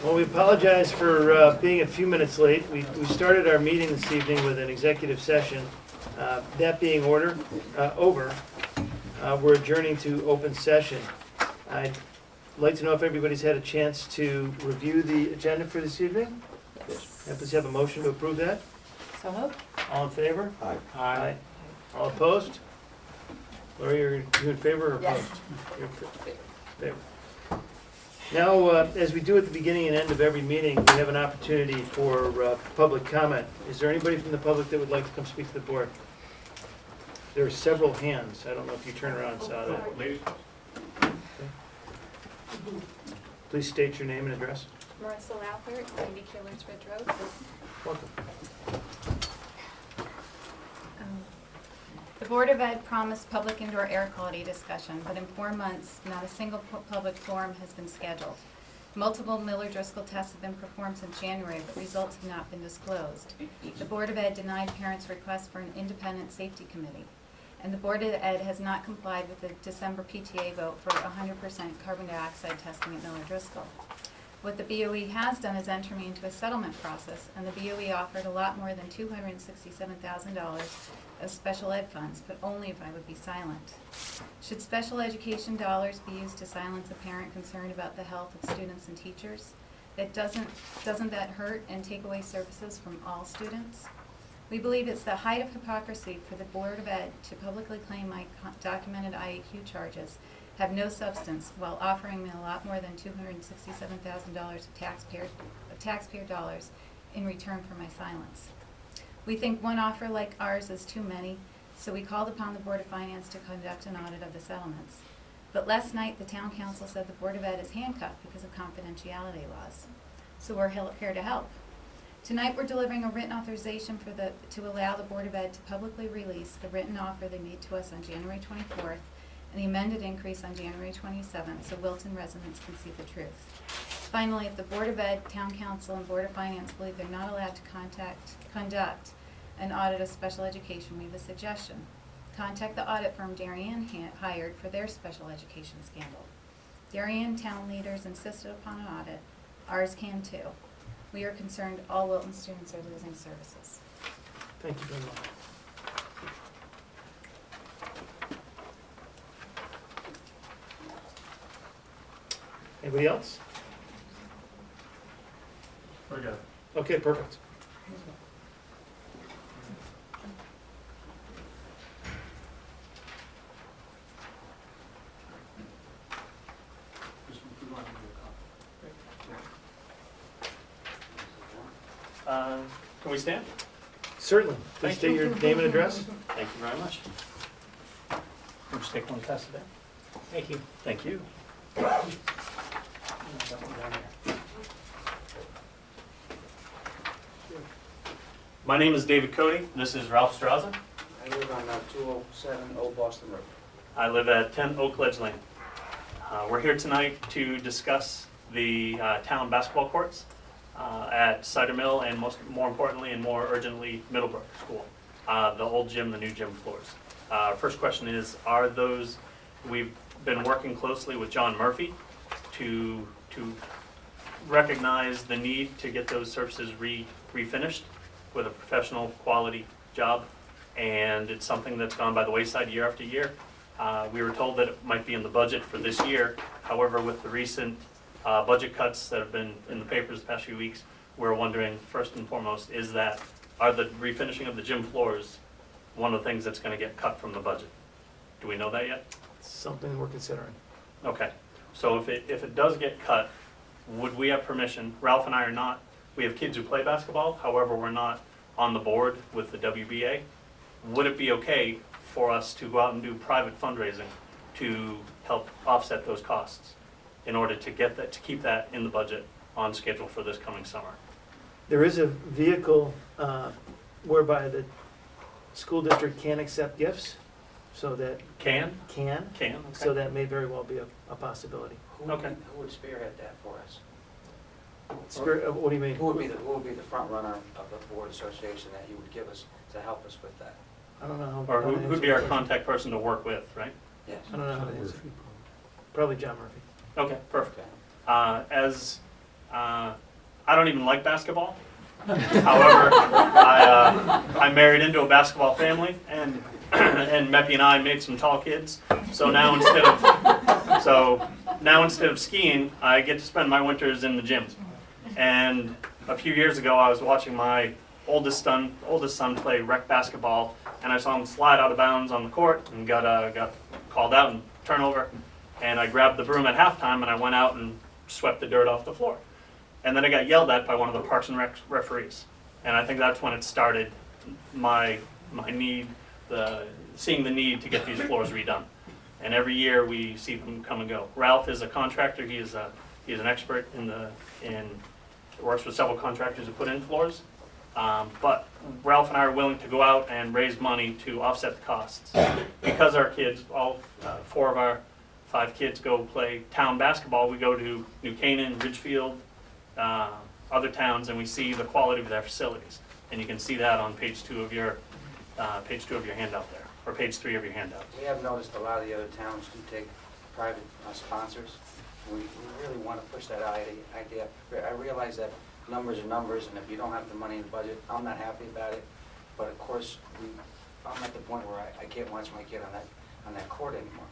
Well, we apologize for being a few minutes late. We started our meeting this evening with an executive session. That being over, we're adjourning to open session. I'd like to know if everybody's had a chance to review the agenda for this evening. Yes. Please have a motion to approve that. So moved. All in favor? Aye. Aye. All opposed? Lori, are you in favor or Yes. opposed? You're in favor. Now, as we do at the beginning and end of every meeting, we have an opportunity for public comment. Is there anybody from the public that would like to come speak to the board? There are several hands. I don't know if you turn around and saw that. Ladies. Please state your name and address. Marissa Laupert, 90 Killers Ridge Road. Welcome. The Board of Ed promised public indoor air quality discussion, but in 4 months, not a single public forum has been scheduled. Multiple Miller-Driscoll tests have been performed since January, but results have not been disclosed. The Board of Ed denied parents' request for an independent safety committee, and the Board of Ed has not complied with the December PTA vote for 100% carbon dioxide testing at Miller-Driscoll. What the BOE has done is enter me into a settlement process, and the BOE offered a lot more than $267,000 of special ed funds, but only if I would be silent. Should special education dollars be used to silence a parent concerned about the health of students and teachers? Doesn't that hurt and take away services from all students? We believe it's the height of hypocrisy for the Board of Ed to publicly claim my documented IAQ charges have no substance while offering me a lot more than $267,000 of taxpayer dollars in return for my silence. We think one offer like ours is too many, so we called upon the Board of Finance to conduct an audit of the settlements. But last night, the Town Council said the Board of Ed is handcuffed because of confidentiality laws. So we're here to help. Tonight, we're delivering a written authorization to allow the Board of Ed to publicly release the written offer they made to us on January 24th and the amended increase on January 27th, so Wilton residents can see the truth. Finally, if the Board of Ed, Town Council, and Board of Finance believe they're not allowed to conduct an audit of special education, we have a suggestion. Contact the audit firm Darien hired for their special education scandal. Darien town leaders insisted upon an audit. Ours can too. We are concerned all Wilton students are losing services. Thank you very much. Anybody else? We're good. Okay, perfect. Can we stand? Certainly. Please Thank state you. your name and address. Thank you very much. We'll just take one test today. Thank you. Thank you. My name is David Cody. This is Ralph Straza. I live on 207 Old Boston Road. I live at 10 Oak Ledge Lane. We're here tonight to discuss the town basketball courts at Cider Mill and more importantly and more urgently Middlebrook School. The old gym, the new gym floors. First question is, we've been working closely with John Murphy to recognize the need to get those surfaces refinished with a professional quality job, and it's something that's gone by the wayside year after year. We were told that it might be in the budget for this year. However, with the recent budget cuts that have been in the papers the past few weeks, we're wondering, first and foremost, are the refinishing of the gym floors one of the things that's going to get cut from the budget? Do we know that yet? Something we're considering. Okay, so if it does get cut, would we have permission? Ralph and I are not, we have kids who play basketball, however, we're not on the board with the WBA. Would it be okay for us to go out and do private fundraising to help offset those costs in order to keep that in the budget on schedule for this coming summer? There is a vehicle whereby the school district can accept gifts, so that Can, so okay. that may very well be a possibility. Okay. Who would spearhead that for us? What do you mean? Who would be the front runner of the board association that you would give us to help us with that? I don't know how. Or how to who'd answer be that our question. contact person to work with, right? Yes. I don't know how to answer. Probably John Murphy. Okay, perfect. Okay. As I don't even like basketball. However, I married into a basketball family, and Meppy and I made some tall kids. So now instead of skiing, I get to spend my winters in the gym. And a few years ago, I was watching my oldest son play rec basketball, and I saw him slide out of bounds on the court and got called out and turnover. And I grabbed the broom at halftime and I went out and swept the dirt off the floor. And then I got yelled at by one of the Parks and Rec referees. And I think that's when it started, my need, seeing the need to get these floors redone. And every year we see them come and go. Ralph is a contractor. He is an expert works with several contractors who put in floors. But Ralph and I are willing to go out and raise money to offset the costs. Because our kids, all 4 of our 5 kids go play town basketball, we go to New Canaan, Ridgefield, other towns, and we see the quality of their facilities. And you can see that on page 2 of your handout there, or page 3 of your handout. We have noticed a lot of the other towns do take private sponsors. We really want to push that idea. I realize that numbers are numbers, and if you don't have the money in the budget, I'm not happy about it. But of course, I'm at the point where I can't watch my kid on that court anymore.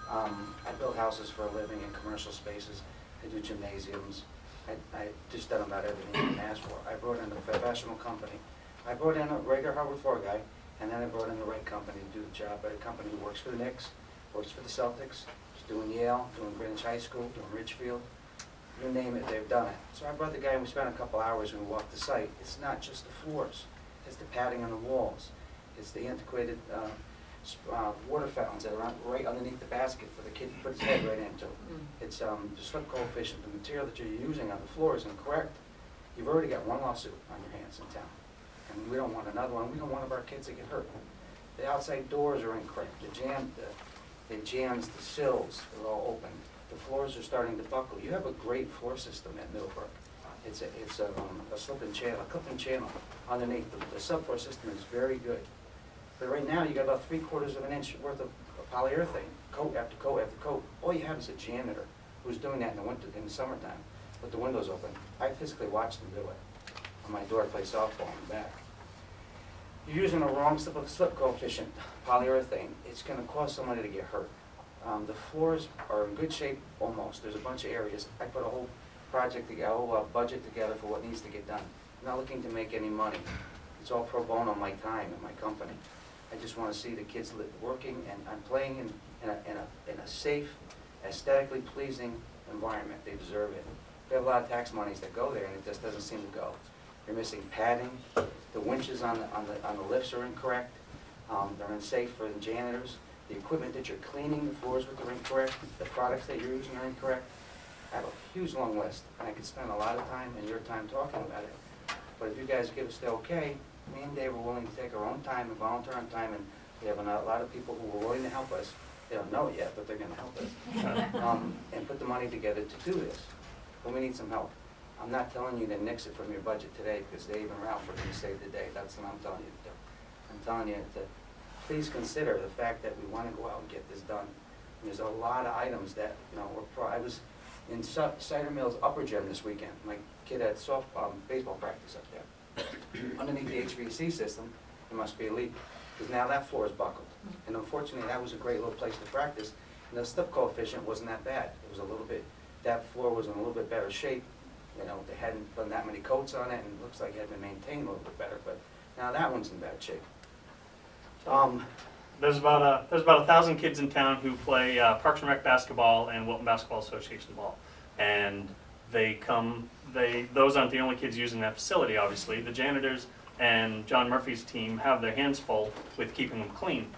I build houses for a living in commercial spaces. I do gymnasiums. I just done about everything you can ask for. I brought in a professional company. I brought in a regular hardwood floor guy, and then I brought in the right company to do the job. A company who works for the Knicks, works for the Celtics, is doing Yale, doing Greenwich High School, doing Ridgefield. You name it, they've done it. So I brought the guy and we spent a couple hours and we walked the site. It's not just the floors. It's the padding on the walls. It's the antiquated water fountains that are right underneath the basket for the kid to put his head right into. It's the slip coefficient, the material that you're using on the floor is incorrect. You've already got one lawsuit on your hands in town. And we don't want another one. We don't want our kids to get hurt. The outside doors are incorrect. The jams, the sills are all open. The floors are starting to buckle. You have a great floor system at Middlebrook. It's a clipping channel underneath. The subfloor system is very good. But right now, you got about 3/4 of an inch worth of polyurethane, coat after coat after coat. All you have is a janitor who's doing that in the winter, in the summertime, with the windows open. I physically watched them do it. On my daughter plays softball in the back. You're using the wrong slip coefficient, polyurethane. It's going to cause somebody to get hurt. The floors are in good shape almost. There's a bunch of areas. I put a whole project together, a whole budget together for what needs to get done. I'm not looking to make any money. It's all pro bono, my time and my company. I just want to see the kids working and playing in a safe, aesthetically pleasing environment. They deserve it. We have a lot of tax monies that go there, and it just doesn't seem to go. You're missing padding. The winches on the lifts are incorrect. They're unsafe for the janitors. The equipment that you're cleaning the floors with are incorrect. The products that you're using are incorrect. I have a huge long list, and I could spend a lot of time and your time talking about it. But if you guys give us the okay, me and Dave are willing to take our own time and volunteer on time, and we have a lot of people who are willing to help us. They don't know it yet, but they're going to help us. And put the money together to do this. But we need some help. I'm not telling you to nix it from your budget today, because Dave and Ralph are going to save the day. That's what I'm telling you to do. I'm telling you to please consider the fact that we want to go out and get this done. And there's a lot of items that, I was in Cider Mill's upper gym this weekend. My kid had baseball practice up there. Underneath the HVAC system, there must be a leak, because now that floor is buckled. And unfortunately, that was a great little place to practice, and the slip coefficient wasn't that bad. It was a little bit, that floor was in a little bit better shape. They hadn't done that many coats on it, and it looks like it had been maintained a little bit better, but now that one's in bad shape. There's about 1,000 kids in town who play Parks and Rec basketball and Wilton Basketball Association ball, and those aren't the only kids using that facility. Obviously, the janitors and John Murphy's team have their hands full with keeping them clean,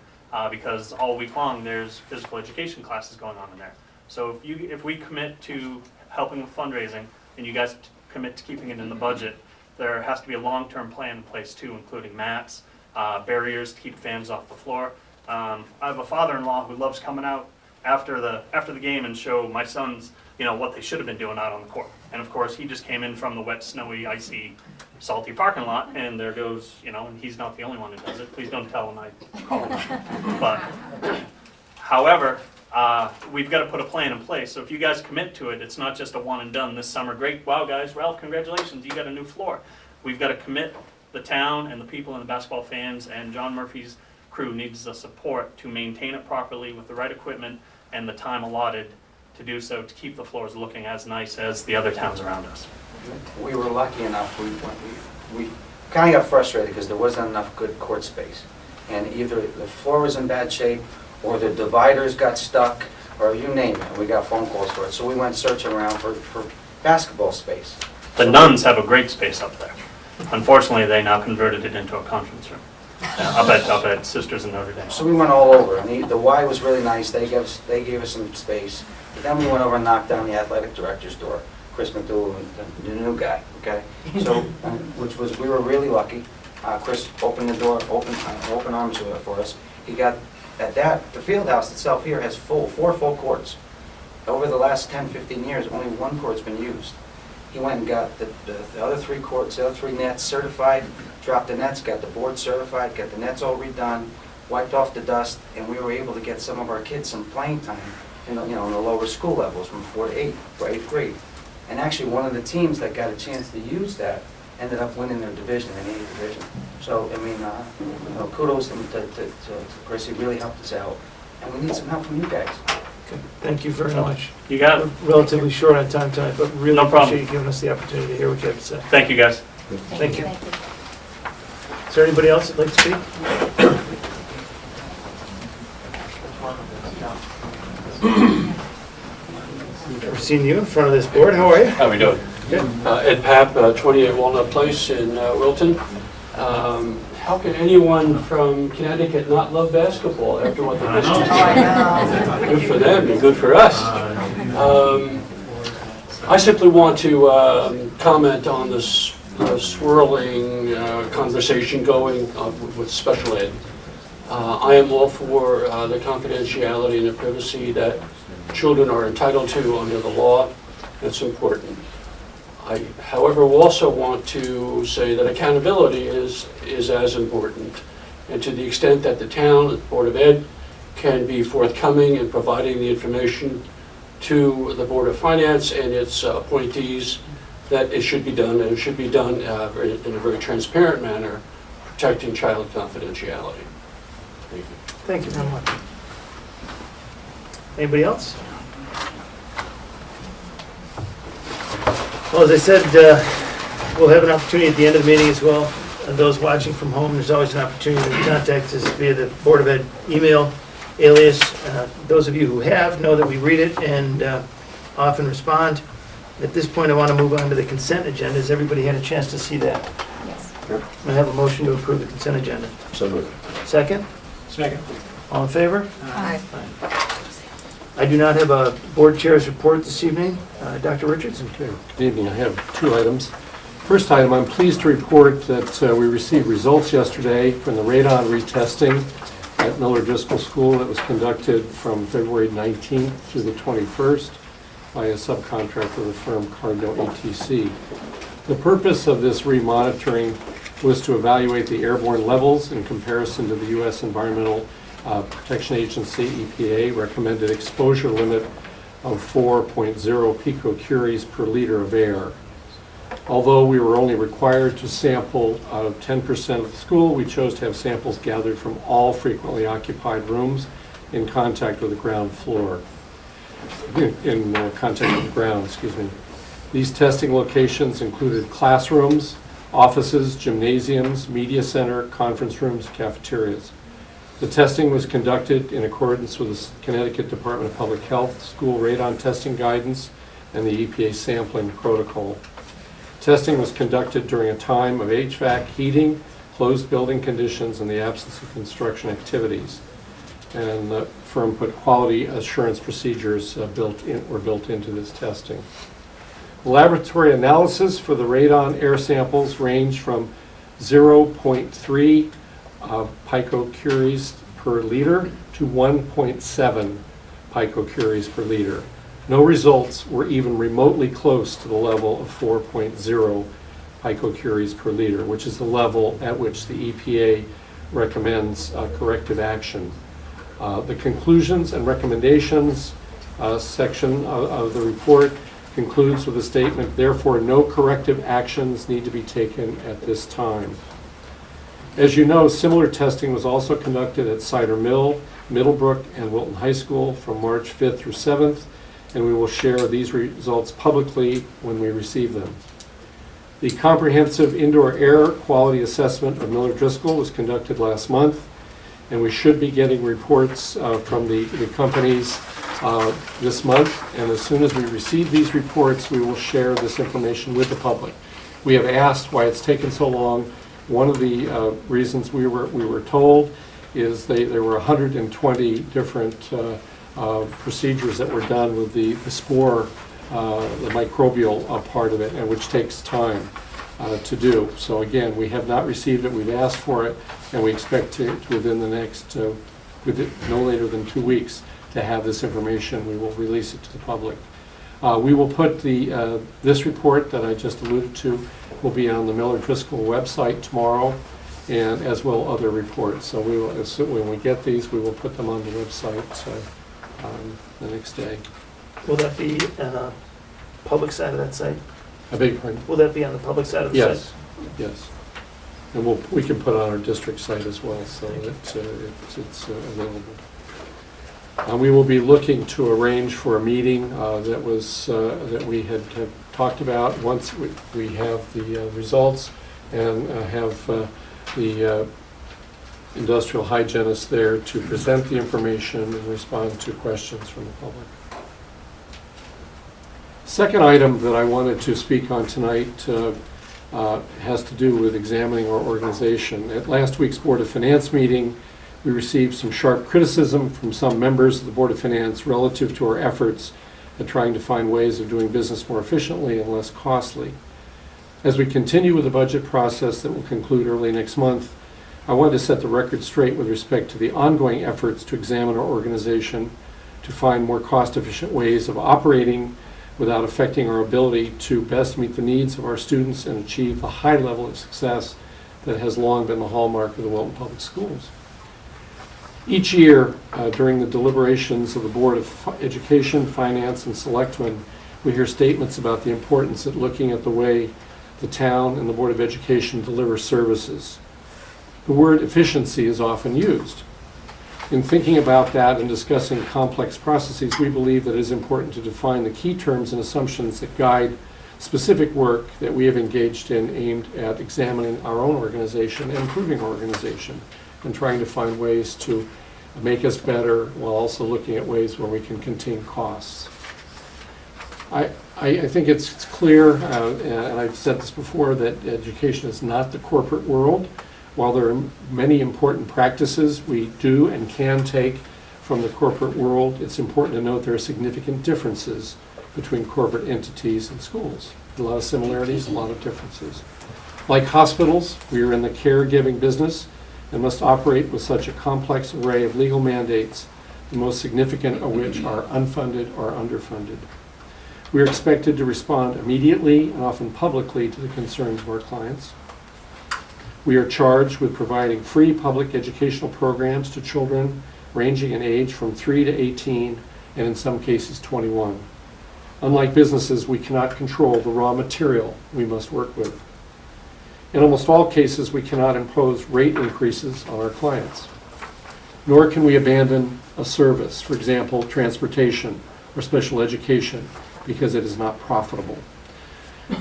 because all week long there's physical education classes going on in there. So if we commit to helping with fundraising, and you guys commit to keeping it in the budget, there has to be a long-term plan in place too, including mats, barriers to keep fans off the floor. I have a father-in-law who loves coming out after the game and show my sons, what they should have been doing out on the court. And of course, he just came in from the wet, snowy, icy, salty parking lot, and there goes, and he's not the only one who does it. Please don't tell him I call him. But, however, we've got to put a plan in place. So if you guys commit to it, it's not just a one and done this summer. Great, wow guys, Ralph, congratulations, you got a new floor. We've got to commit, the town and the people and the basketball fans and John Murphy's crew needs the support to maintain it properly with the right equipment and the time allotted to do so, to keep the floors looking as nice as the other towns around us. We were lucky enough, we kind of got frustrated because there wasn't enough good court space. And either the floor was in bad shape, or the dividers got stuck, or you name it, and we got phone calls for it. So we went searching around for basketball space. The nuns have a great space up there. Unfortunately, they now converted it into a conference room. Up at Sisters in Notre Dame. So we went all over, and the Y was really nice, they gave us some space. But then we went over and knocked down the athletic director's door, Chris McDougal, the new guy, okay? So, we were really lucky. Chris opened the door, open arms for us. He got, the field house itself here has 4 full courts. Over the last 10, 15 years, only 1 court's been used. He went and got the other 3 courts, the other 3 nets certified, dropped the nets, got the board certified, got the nets all redone, wiped off the dust, and we were able to get some of our kids some playing time in the, in the lower school levels from 4 to 8, for 8th grade. And actually, one of the teams that got a chance to use that ended up winning their division, in the 8th division. So, I mean, kudos to Chris, he really helped us out. And we need some help from you guys. Okay, thank you very much. You got it. We're relatively short on time tonight, but really No problem. appreciate you giving us the opportunity to hear what you have to say. Thank you, guys. Thank you. Is there anybody else that'd like to speak? Never seen you in front of this board. How are you? How we doing? Good. Ed Papp, 28 Walnut Place in Wilton. How can anyone from Connecticut not love basketball after what they just did? Good for them and good for us. I simply want to comment on this swirling conversation going with special ed. I am all for the confidentiality and the privacy that children are entitled to under the law. That's important. I, however, also want to say that accountability is as important. And to the extent that the town, the Board of Ed, can be forthcoming in providing the information to the Board of Finance and its appointees, that it should be done, and it should be done in a very transparent manner, protecting child confidentiality. Thank you. Thank you very much. Anybody else? Well, as I said, we'll have an opportunity at the end of the meeting as well. And those watching from home, there's always an opportunity to contact us via the Board of Ed email alias. Those of you who have know that we read it and often respond. At this point, I want to move on to the consent agenda. Has everybody had a chance to see that? Yes. I have a motion to approve the consent agenda. So moved. Second? Second. All in favor? Aye. I do not have a board chair's report this evening. Dr. Richardson? Okay, good evening. I have 2 items. First item, I'm pleased to report that we received results yesterday from the radon retesting at Miller Driscoll School that was conducted from February 19th through the 21st by a subcontractor of the firm Cardinal ETC. The purpose of this remonitoring was to evaluate the airborne levels in comparison to the U.S. Environmental Protection Agency, EPA, recommended exposure limit of 4.0 picocuries per liter of air. Although we were only required to sample 10% of the school, we chose to have samples gathered from all frequently occupied rooms in contact with the ground floor. In contact with the ground, excuse me. These testing locations included classrooms, offices, gymnasiums, media center, conference rooms, cafeterias. The testing was conducted in accordance with the Connecticut Department of Public Health school radon testing guidance and the EPA sampling protocol. Testing was conducted during a time of HVAC, heating, closed building conditions, and the absence of construction activities. And the firm put quality assurance procedures were built into this testing. Laboratory analysis for the radon air samples range from 0.3 picocuries per liter to 1.7 picocuries per liter. No results were even remotely close to the level of 4.0 picocuries per liter, which is the level at which the EPA recommends corrective action. The conclusions and recommendations section of the report concludes with a statement, therefore no corrective actions need to be taken at this time. As you know, similar testing was also conducted at Cider Mill, Middlebrook, and Wilton High School from March 5th through 7th, and we will share these results publicly when we receive them. The comprehensive indoor air quality assessment of Miller Driscoll was conducted last month, and we should be getting reports from the companies this month, and as soon as we receive these reports, we will share this information with the public. We have asked why it's taken so long. One of the reasons we were told is there were 120 different procedures that were done with the spore, the microbial part of it, and which takes time to do. So again, we have not received it, we've asked for it, and we expect to, within the next, no later than 2 weeks, to have this information. We will release it to the public. We will put this report that I just alluded to will be on the Miller Driscoll website tomorrow, and as will other reports. So we will, when we get these, we will put them on the website the next day. Will that be on the public side of that site? I beg your pardon? Will that be on the public side of the Yes, site? yes. And we can put it on our district site as well, so that it's available. We will be looking to arrange for a meeting that we had talked about once we have the results and have the industrial hygienist there to present the information and respond to questions from the public. Second item that I wanted to speak on tonight has to do with examining our organization. At last week's Board of Finance meeting, we received some sharp criticism from some members of the Board of Finance relative to our efforts at trying to find ways of doing business more efficiently and less costly. As we continue with the budget process that will conclude early next month, I wanted to set the record straight with respect to the ongoing efforts to examine our organization to find more cost-efficient ways of operating without affecting our ability to best meet the needs of our students and achieve the high level of success that has long been the hallmark of the Wilton Public Schools. Each year, during the deliberations of the Board of Education, Finance, and Selectmen, we hear statements about the importance of looking at the way the town and the Board of Education deliver services. The word efficiency is often used. In thinking about that and discussing complex processes, we believe that it is important to define the key terms and assumptions that guide specific work that we have engaged in aimed at examining our own organization and improving our organization and trying to find ways to make us better while also looking at ways where we can contain costs. I think it's clear, and I've said this before, that education is not the corporate world. While there are many important practices we do and can take from the corporate world, it's important to note there are significant differences between corporate entities and schools. A lot of similarities, a lot of differences. Like hospitals, we are in the caregiving business and must operate with such a complex array of legal mandates, the most significant of which are unfunded or underfunded. We are expected to respond immediately and often publicly to the concerns of our clients. We are charged with providing free public educational programs to children ranging in age from 3 to 18 and in some cases 21. Unlike businesses, we cannot control the raw material we must work with. In almost all cases, we cannot impose rate increases on our clients. Nor can we abandon a service, for example, transportation or special education, because it is not profitable.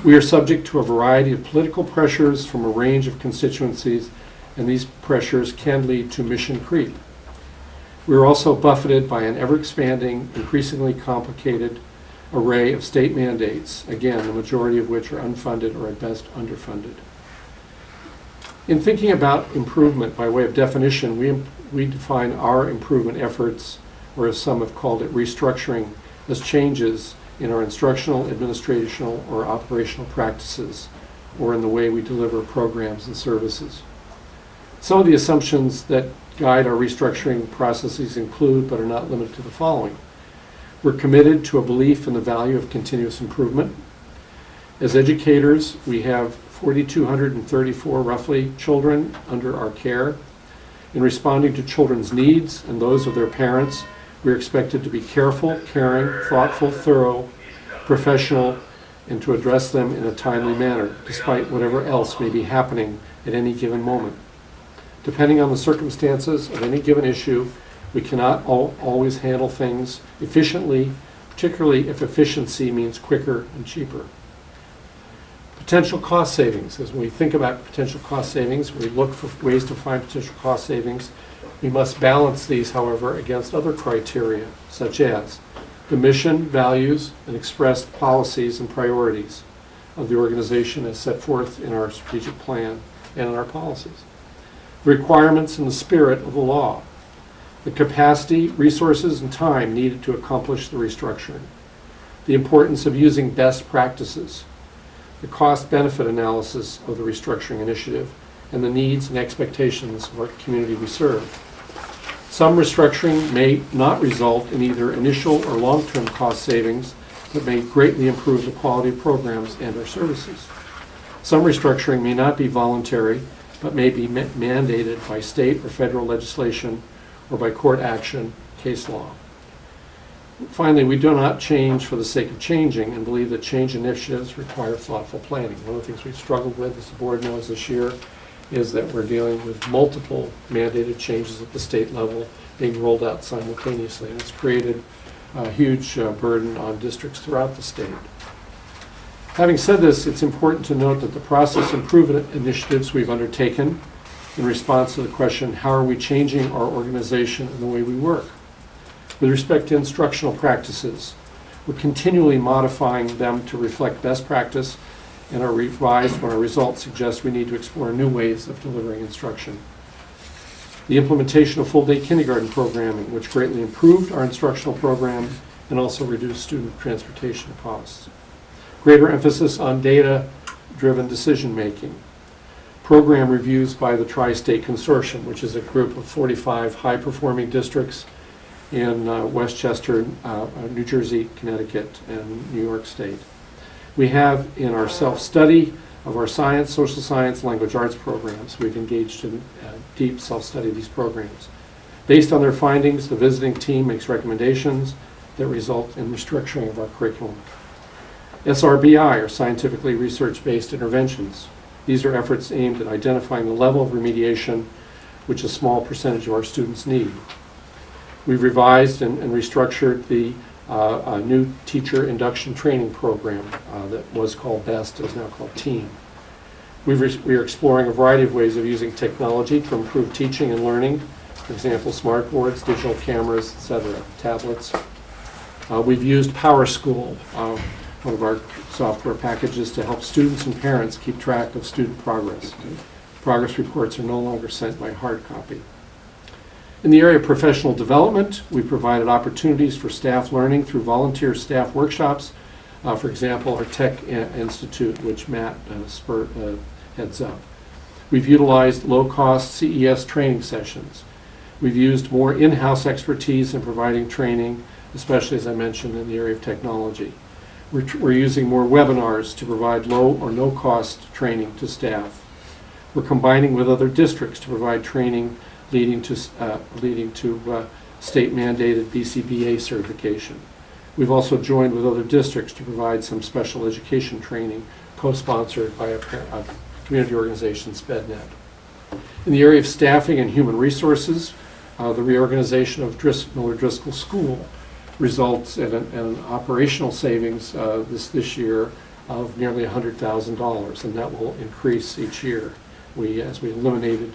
We are subject to a variety of political pressures from a range of constituencies, and these pressures can lead to mission creep. We are also buffeted by an ever-expanding, increasingly complicated array of state mandates, again, the majority of which are unfunded or at best underfunded. In thinking about improvement by way of definition, we define our improvement efforts, or as some have called it, restructuring, as changes in our instructional, administrational, or operational practices, or in the way we deliver programs and services. Some of the assumptions that guide our restructuring processes include, but are not limited to, the following. We're committed to a belief in the value of continuous improvement. As educators, we have 4,234 roughly children under our care, In responding to children's needs and those of their parents, we are expected to be careful, caring, thoughtful, thorough, professional, and to address them in a timely manner, despite whatever else may be happening at any given moment. Depending on the circumstances of any given issue, we cannot always handle things efficiently, particularly if efficiency means quicker and cheaper. Potential cost savings. As we think about potential cost savings, we look for ways to find potential cost savings. We must balance these, however, against other criteria, such as the mission, values, and expressed policies and priorities of the organization as set forth in our strategic plan and in our policies. The requirements and the spirit of the law. The capacity, resources, and time needed to accomplish the restructuring. The importance of using best practices. The cost-benefit analysis of the restructuring initiative, and the needs and expectations of our community we serve. Some restructuring may not result in either initial or long-term cost savings, but may greatly improve the quality of programs and our services. Some restructuring may not be voluntary, but may be mandated by state or federal legislation or by court action, case law. Finally, we do not change for the sake of changing and believe that change initiatives require thoughtful planning. One of the things we've struggled with, as the board knows this year, is that we're dealing with multiple mandated changes at the state level being rolled out simultaneously. And it's created a huge burden on districts throughout the state. Having said this, it's important to note that the process improvement initiatives we've undertaken in response to the question, how are we changing our organization and the way we work? With respect to instructional practices, we're continually modifying them to reflect best practice and are revised when our results suggest we need to explore new ways of delivering instruction. The implementation of full-day kindergarten programming, which greatly improved our instructional program and also reduced student transportation costs. Greater emphasis on data-driven decision-making. Program reviews by the Tri-State Consortium, which is a group of 45 high-performing districts in Westchester, New Jersey, Connecticut, and New York State. We have in our self-study of our science, social science, language arts programs, we've engaged in deep self-study of these programs. Based on their findings, the visiting team makes recommendations that result in restructuring of our curriculum. SRBI, or scientifically research-based interventions. These are efforts aimed at identifying the level of remediation which a small percentage of our students need. We've revised and restructured the new teacher induction training program that was called BEST, is now called TEAM. We are exploring a variety of ways of using technology to improve teaching and learning, for example, smart boards, digital cameras, etc., tablets. We've used PowerSchool, one of our software packages, to help students and parents keep track of student progress. Progress reports are no longer sent by hard copy. In the area of professional development, we provided opportunities for staff learning through volunteer staff workshops. For example, our Tech Institute, which Matt heads up. We've utilized low-cost CES training sessions. We've used more in-house expertise in providing training, especially, as I mentioned, in the area of technology. We're using more webinars to provide low or no-cost training to staff. We're combining with other districts to provide training leading to state-mandated BCBA certification. We've also joined with other districts to provide some special education training co-sponsored by a community organization, SPEDNet. In the area of staffing and human resources, the reorganization of Miller Driscoll School results in an operational savings this year of nearly $100,000, and that will increase each year as we eliminated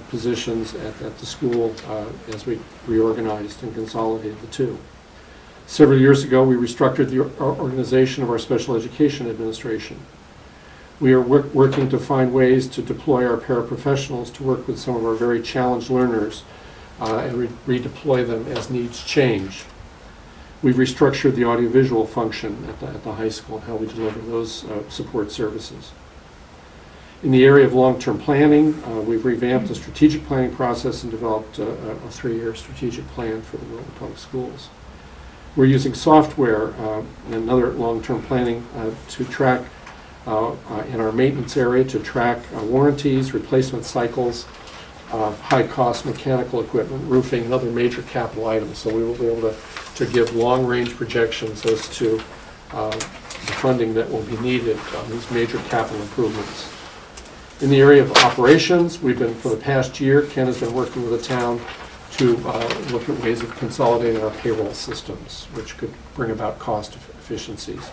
positions at the school as we reorganized and consolidated the two. Several years ago, we restructured the organization of our special education administration. We are working to find ways to deploy our paraprofessionals to work with some of our very challenged learners and redeploy them as needs change. We've restructured the audiovisual function at the high school and how we deliver those support services. In the area of long-term planning, we've revamped the strategic planning process and developed a 3-year strategic plan for the Wilton Public Schools. We're using software and other long-term planning to track in our maintenance area to track warranties, replacement cycles, high-cost mechanical equipment, roofing, and other major capital items. So we will be able to give long-range projections as to the funding that will be needed on these major capital improvements. In the area of operations, we've been, for the past year, Ken has been working with the town to look at ways of consolidating our payroll systems, which could bring about cost efficiencies.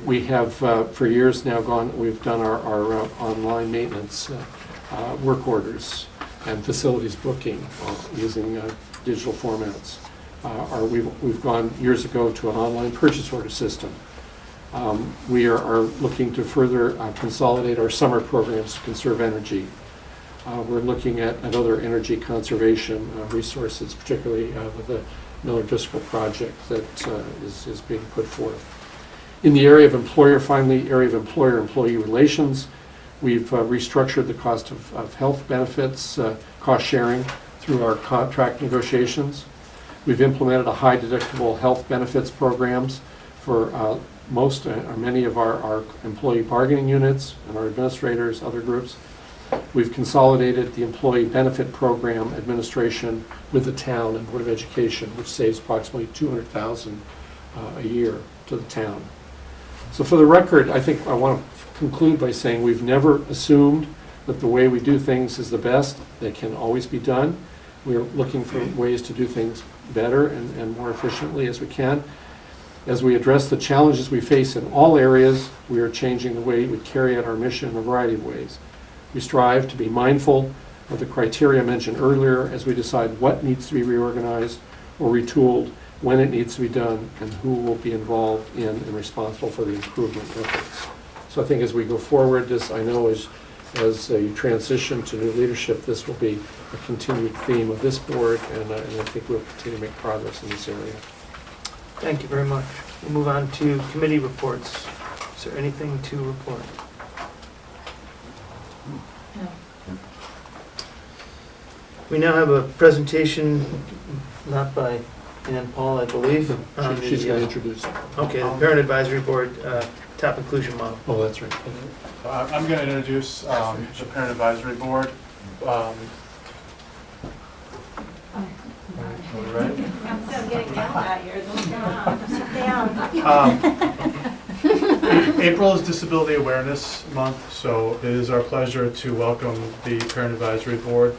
We have, for years now, we've done our online maintenance work orders and facilities booking using digital formats. We've gone years ago to an online purchase order system. We are looking to further consolidate our summer programs to conserve energy. We're looking at other energy conservation resources, particularly with the Miller Driscoll project that is being put forth. In the area of employer-employee relations, we've restructured the cost of health benefits, cost sharing through our contract negotiations. We've implemented a high deductible health benefits programs for most or many of our employee bargaining units and our administrators, other groups. We've consolidated the employee benefit program administration with the town and Board of Education, which saves approximately $200,000 a year to the town. So for the record, I think I want to conclude by saying we've never assumed that the way we do things is the best. They can always be done. We're looking for ways to do things better and more efficiently as we can. As we address the challenges we face in all areas, we are changing the way we carry out our mission in a variety of ways. We strive to be mindful of the criteria mentioned earlier as we decide what needs to be reorganized or retooled, when it needs to be done, and who will be involved in and responsible for the improvement efforts. So I think as we go forward, this, I know as a transition to new leadership, this will be a continued theme of this board, and I think we'll continue to make progress in this area. Thank you very much. We'll move on to committee reports. Is there anything to report? No. We now have a presentation, not by Ann Paul, I believe. on She's the, going to introduce it. Okay, the Parent Advisory Board top inclusion model. Oh, that's right. I'm going to introduce the Parent Advisory Board. Right? I'm still getting yelled at here. Sit down. April is Disability Awareness Month, so it is our pleasure to welcome the Parent Advisory Board.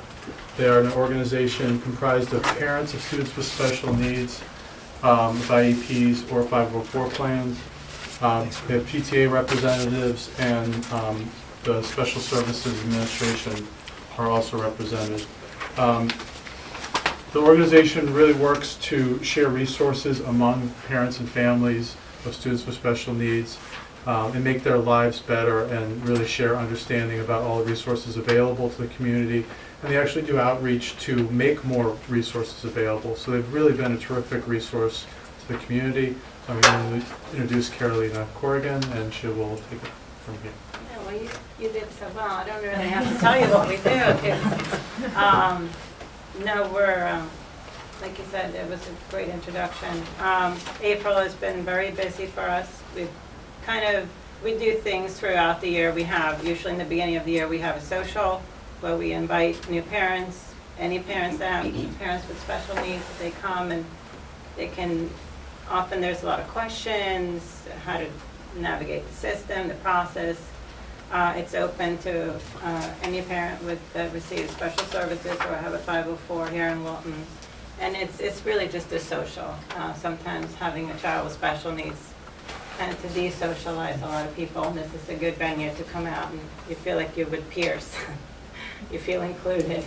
They are an organization comprised of parents of students with special needs, with IEPs or 504 plans. They have PTA representatives, and the Special Services Administration are also represented. The organization really works to share resources among parents and families of students with special needs and make their lives better, and really share understanding about all the resources available to the community. And they actually do outreach to make more resources available. So they've really been a terrific resource to the community. So I'm going to introduce Carolina Corrigan, and she will take it from here. Yeah, well, you did so well. I don't really have to tell you what we do. No, we're, like you said, it was a great introduction. April has been very busy for us. We do things throughout the year. We have, usually in the beginning of the year, we have a social where we invite new parents, any parents that have parents with special needs. They come and they can, often there's a lot of questions, how to navigate the system, the process. It's open to any parent that receives special services or have a 504 here in Wilton. And it's really just a social. Sometimes having a child with special needs tends to de-socialize a lot of people, and this is a good venue to come out and you feel like you're with peers. You feel included.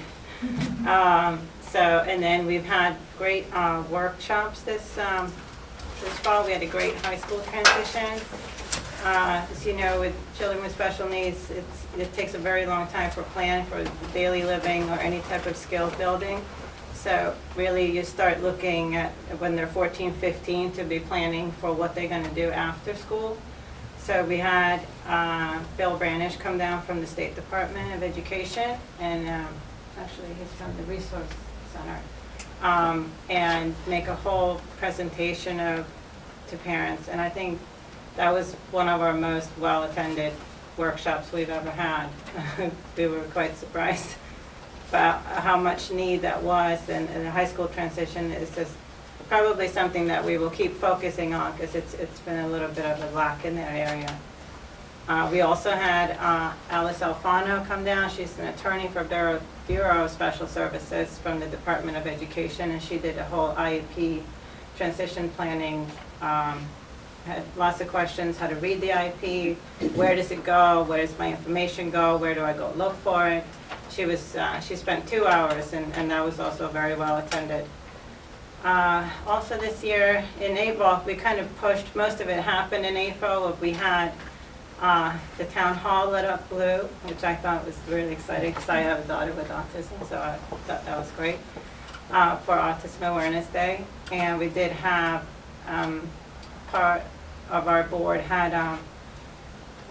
And then we've had great workshops this fall. We had a great high school transition. As you know, with children with special needs, it takes a very long time for planning for daily living or any type of skill building. So really you start looking at when they're 14, 15 to be planning for what they're going to do after school. So we had Bill Branish come down from the State Department of Education, and actually he's from the Resource Center, and make a whole presentation to parents. And I think that was one of our most well-attended workshops we've ever had. We were quite surprised. about how much need that was, and the high school transition is just probably something that we will keep focusing on, because it's been a little bit of a lack in that area. We also had Alice Alfano come down. She's an attorney for Bureau of Special Services from the Department of Education, and she did a whole IEP transition planning. Had lots of questions: how to read the IEP, where does it go, where does my information go, where do I go look for it. She spent 2 hours, and that was also very well attended. Also this year in April, we kind of pushed, most of it happened in April. We had the town hall lit up blue, which I thought was really exciting because I have a daughter with autism, so I thought that was great for Autism Awareness Day. And we did have part of our board had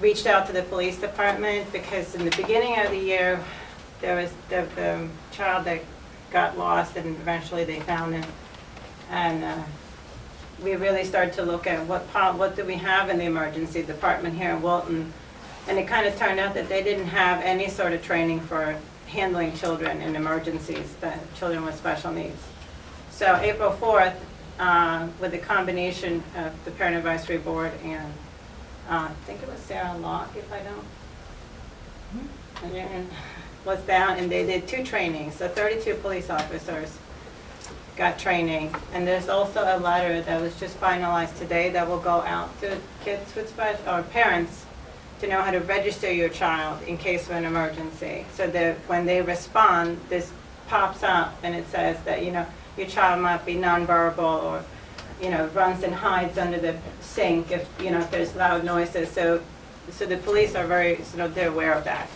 reached out to the police department, because in the beginning of the year there was the child that got lost, and eventually they found him. And we really started to look at what do we have in the emergency department here in Wilton. And it kind of turned out that they didn't have any sort of training for handling children in emergencies, children with special needs. So April 4th, with the combination of the Parent Advisory Board and I think it was Sarah Locke, if I don't, and was down, and they did 2 trainings. So 32 police officers got training, and there's also a letter that was just finalized today that will go out to kids with special, or parents, to know how to register your child in case of an emergency, so that when they respond, this pops up and it says that, you know, your child might be nonverbal, or, you know, runs and hides under the sink if, you know, if there's loud noises. So the police are very, you know, they're aware of that.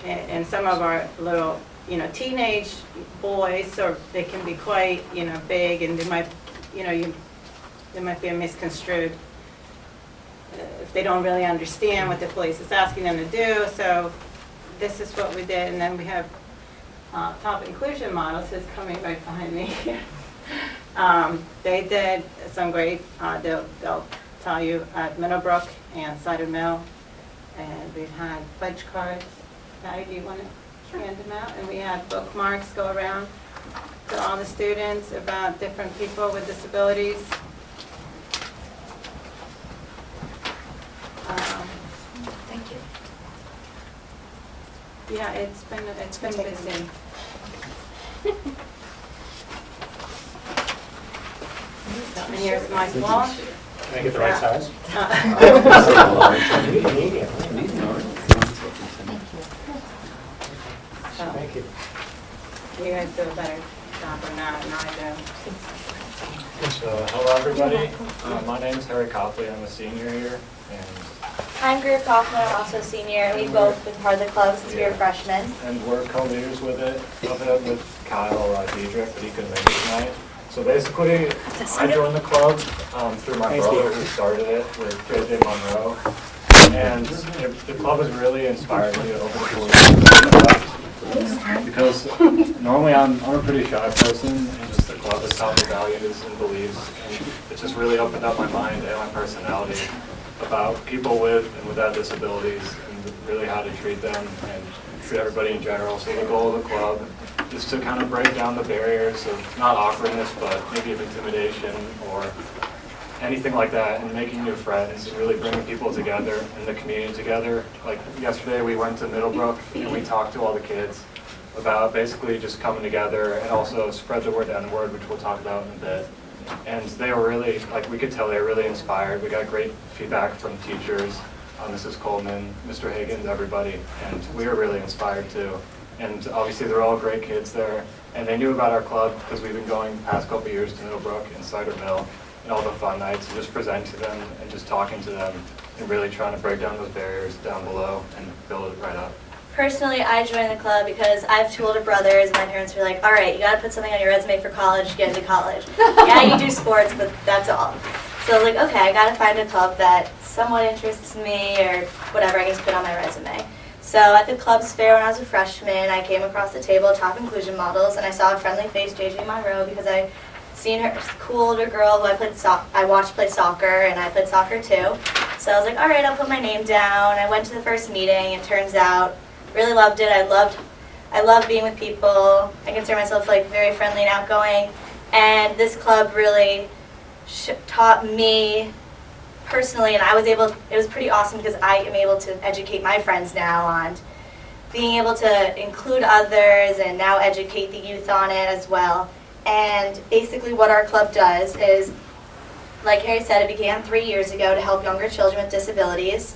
And some of our little, you know, teenage boys, or they can be quite, you know, big, and they might, you know, they might be misconstrued if they don't really understand what the police is asking them to do. So this is what we did. And then we have top inclusion models is coming right behind me here. They did some great, they'll tell you at Middlebrook and Cider Mill, and we've had pledge cards. Patty, do you want to hand them out? And we had bookmarks go around to all the students about different people with disabilities. Thank you. Yeah, it's been busy. And here's my squash. Can I get the right size? Thank you. You guys do a better job or not than I do. So, hello everybody. My name's Harry Copley. I'm a senior here, and I'm Greer Kaufman, I'm also a senior, and we've both been part of the club since we were freshmen. and we're co-leaders with it with Kyle Diedrich, but he couldn't make it tonight. So basically, I joined the club through my brother who started it with JJ Monroe, and the club has really inspired me over the course, because normally I'm a pretty shy person, and just the club has taught me values and beliefs, and it's just really opened up my mind and my personality about people with and without disabilities, and really how to treat them and treat everybody in general. So the goal of the club is to kind of break down the barriers of not awkwardness, but maybe of intimidation or anything like that, and making new friends and really bringing people together and the community together. Like yesterday we went to Middlebrook and we talked to all the kids about basically just coming together and also spread the word N-word, which we'll talk about in a bit. And they were really, like, we could tell they were really inspired. We got great feedback from teachers, Mrs. Coleman, Mr. Higgins, everybody, and we were really inspired too. And obviously they're all great kids there, and they knew about our club because we've been going the past couple years to Middlebrook and Cider Mill and all the fun nights, and just presenting to them and just talking to them and really trying to break down those barriers down below and build it right up. Personally, I joined the club because I have 2 older brothers, and my parents were like, all right, you gotta put something on your resume for college, get into college. Yeah, you do sports, but that's all. So I was like, okay, I gotta find a club that somewhat interests me or whatever I can just put on my resume. So at the club's fair when I was a freshman, I came across the table of top inclusion models, and I saw a friendly face, JJ Monroe, because I seen her, cool older girl who I watched play soccer, and I played soccer too. So I was like, all right, I'll put my name down. I went to the first meeting, and it turns out, really loved it. I loved I love being with people. I consider myself like very friendly and outgoing. And this club really taught me personally, and it was pretty awesome because I am able to educate my friends now on being able to include others and now educate the youth on it as well. And basically what our club does is, like Harry said, it began 3 years ago to help younger children with disabilities.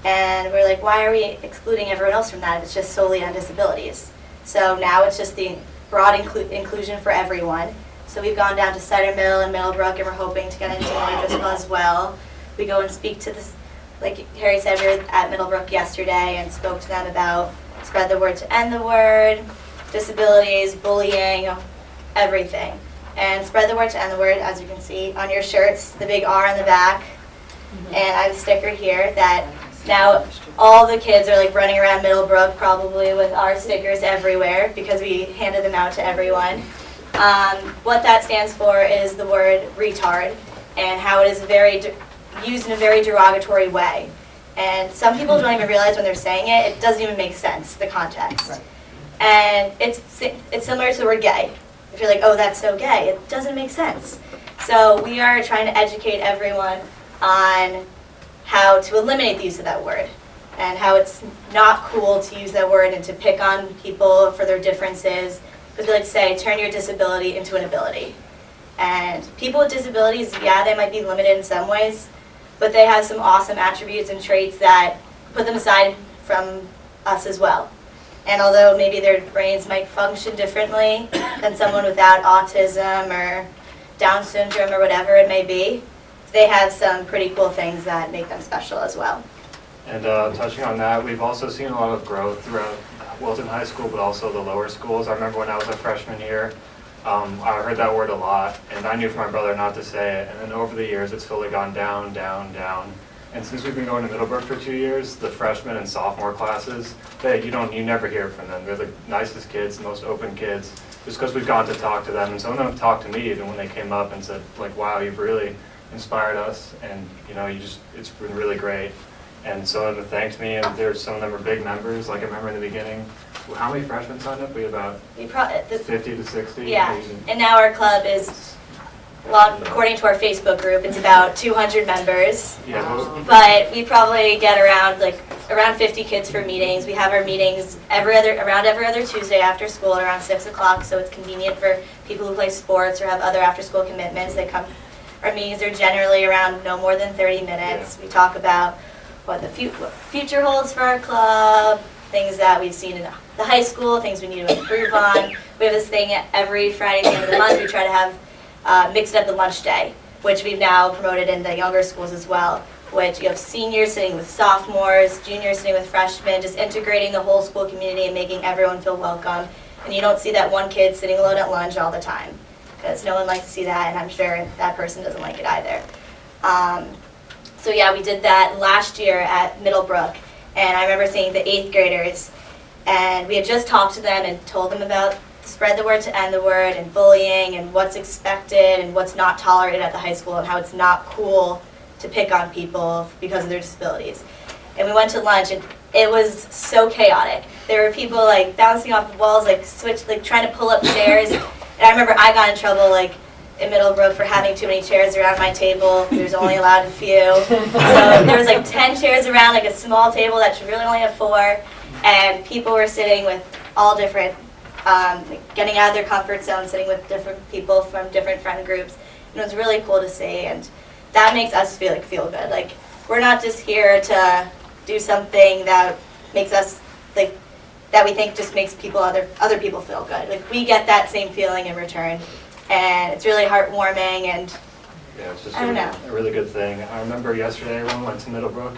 And we're like, why are we excluding everyone else from that if it's just solely on disabilities? So now it's just the broad inclusion for everyone. So we've gone down to Cider Mill and Middlebrook, and we're hoping to get into Miller Driscoll as well. We go and speak to this, like Harry said, we were at Middlebrook yesterday and spoke to them about spread the word to end the word, disabilities, bullying, everything. And spread the word to end the word, as you can see on your shirts, the big R on the back. And I have a sticker here that now all the kids are like running around Middlebrook probably with our stickers everywhere because we handed them out to everyone. What that stands for is the word retard and how it is used in a very derogatory way. And some people don't even realize when they're saying it, it doesn't even make sense, the context. Right. And it's similar to the word gay. If you're like, oh, that's so gay, it doesn't make sense. So we are trying to educate everyone on how to eliminate the use of that word and how it's not cool to use that word and to pick on people for their differences. Because we like to say, turn your disability into an ability. And people with disabilities, yeah, they might be limited in some ways, but they have some awesome attributes and traits that put them aside from us as well. And although maybe their brains might function differently than someone without autism or Down syndrome or whatever it may be, they have some pretty cool things that make them special as well. And touching on that, we've also seen a lot of growth throughout Wilton High School, but also the lower schools. I remember when I was a freshman here, I heard that word a lot, and I knew for my brother not to say it. And then over the years, it's slowly gone down, down, down. And since we've been going to Middlebrook for 2 years, the freshman and sophomore classes, you never hear from them. They're the nicest kids, the most open kids, just because we've gone to talk to them. And some of them have talked to me even when they came up and said, like, wow, you've really inspired us, and it's been really great. And some of them thanked me, and some of them are big members. Like I remember in the beginning, how many freshmen signed up? We had about 50 to 60. Yeah, and now our club is, well, according to our Facebook group, it's about 200 members. Yeah. But we probably get around 50 kids for meetings. We have our meetings around every other Tuesday after school around 6 o'clock, so it's convenient for people who play sports or have other after-school commitments. They come. Our meetings are generally around no more than 30 minutes. Yeah. We talk about what the future holds for our club, things that we've seen in the high school, things we need to improve on. We have this thing every Friday at the end of the month. We try to have mixed up the lunch day, which we've now promoted in the younger schools as well, which you have seniors sitting with sophomores, juniors sitting with freshmen, just integrating the whole school community and making everyone feel welcome. And you don't see that one kid sitting alone at lunch all the time, because no one likes to see that, and I'm sure that person doesn't like it either. So yeah, we did that last year at Middlebrook, and I remember seeing the 8th graders, and we had just talked to them and told them about spread the word to end the word and bullying and what's expected and what's not tolerated at the high school and how it's not cool to pick on people because of their disabilities. And we went to lunch, and it was so chaotic. There were people like bouncing off the walls, like trying to pull up chairs. And I remember I got in trouble in Middlebrook for having too many chairs around my table. There's only allowed a few. So there was 10 chairs around a small table that should really only have 4. And people were sitting with all different, getting out of their comfort zone, sitting with different people from different friend groups. And it was really cool to see. And that makes us feel good. We're not just here to do something that makes us, that we think just makes other people feel good. We get that same feeling in return. And it's really heartwarming, and yeah, it's just a really good thing. I remember yesterday everyone went to Middlebrook.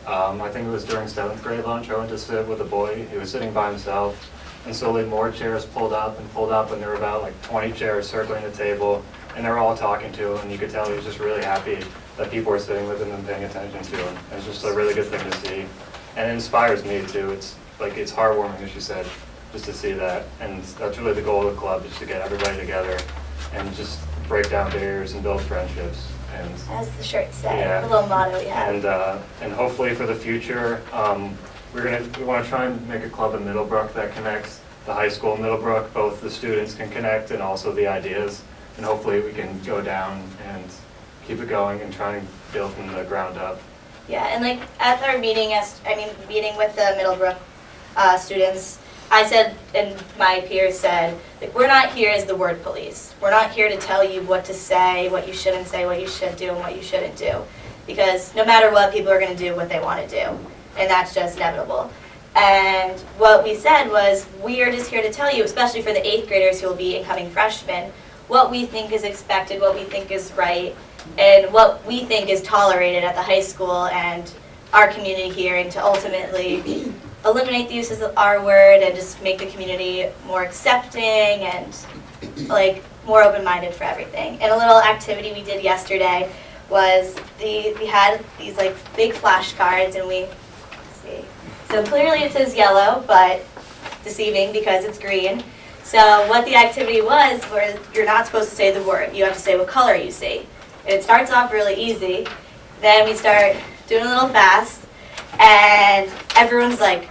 I think it was during 7th grade lunch. I went to sit with a boy. He was sitting by himself, and slowly more chairs pulled up, and there were about 20 chairs circling the table, and they were all talking to him, and you could tell he was just really happy that people were sitting with him and paying attention to him. It's just a really good thing to see, and it inspires me too. It's heartwarming, as you said, just to see that, and that's really the goal of the club, is to get everybody together and just break down barriers and build friendships. And as the shirt said, yeah. The little motto we have. And hopefully for the future, we want to try and make a club in Middlebrook that connects the high school in Middlebrook, both the students can connect and also the ideas. And hopefully we can go down and keep it going and try and build from the ground up. Yeah, and like at our meeting, meeting with the Middlebrook students, I said, and my peers said, like, we're not here as the word police. We're not here to tell you what to say, what you shouldn't say, what you should do, and what you shouldn't do. Because no matter what, people are going to do what they want to do. And that's just inevitable. And what we said was, we are just here to tell you, especially for the 8th graders who will be incoming freshmen, what we think is expected, what we think is right, and what we think is tolerated at the high school and our community here, and to ultimately eliminate the use of the R word and just make the community more accepting and like more open-minded for everything. And a little activity we did yesterday was we had these like big flashcards, and let's see. So clearly it says yellow, but deceiving because it's green. So what the activity was you're not supposed to say the word. You have to say what color you see. And it starts off really easy. Then we start doing a little fast, and everyone's like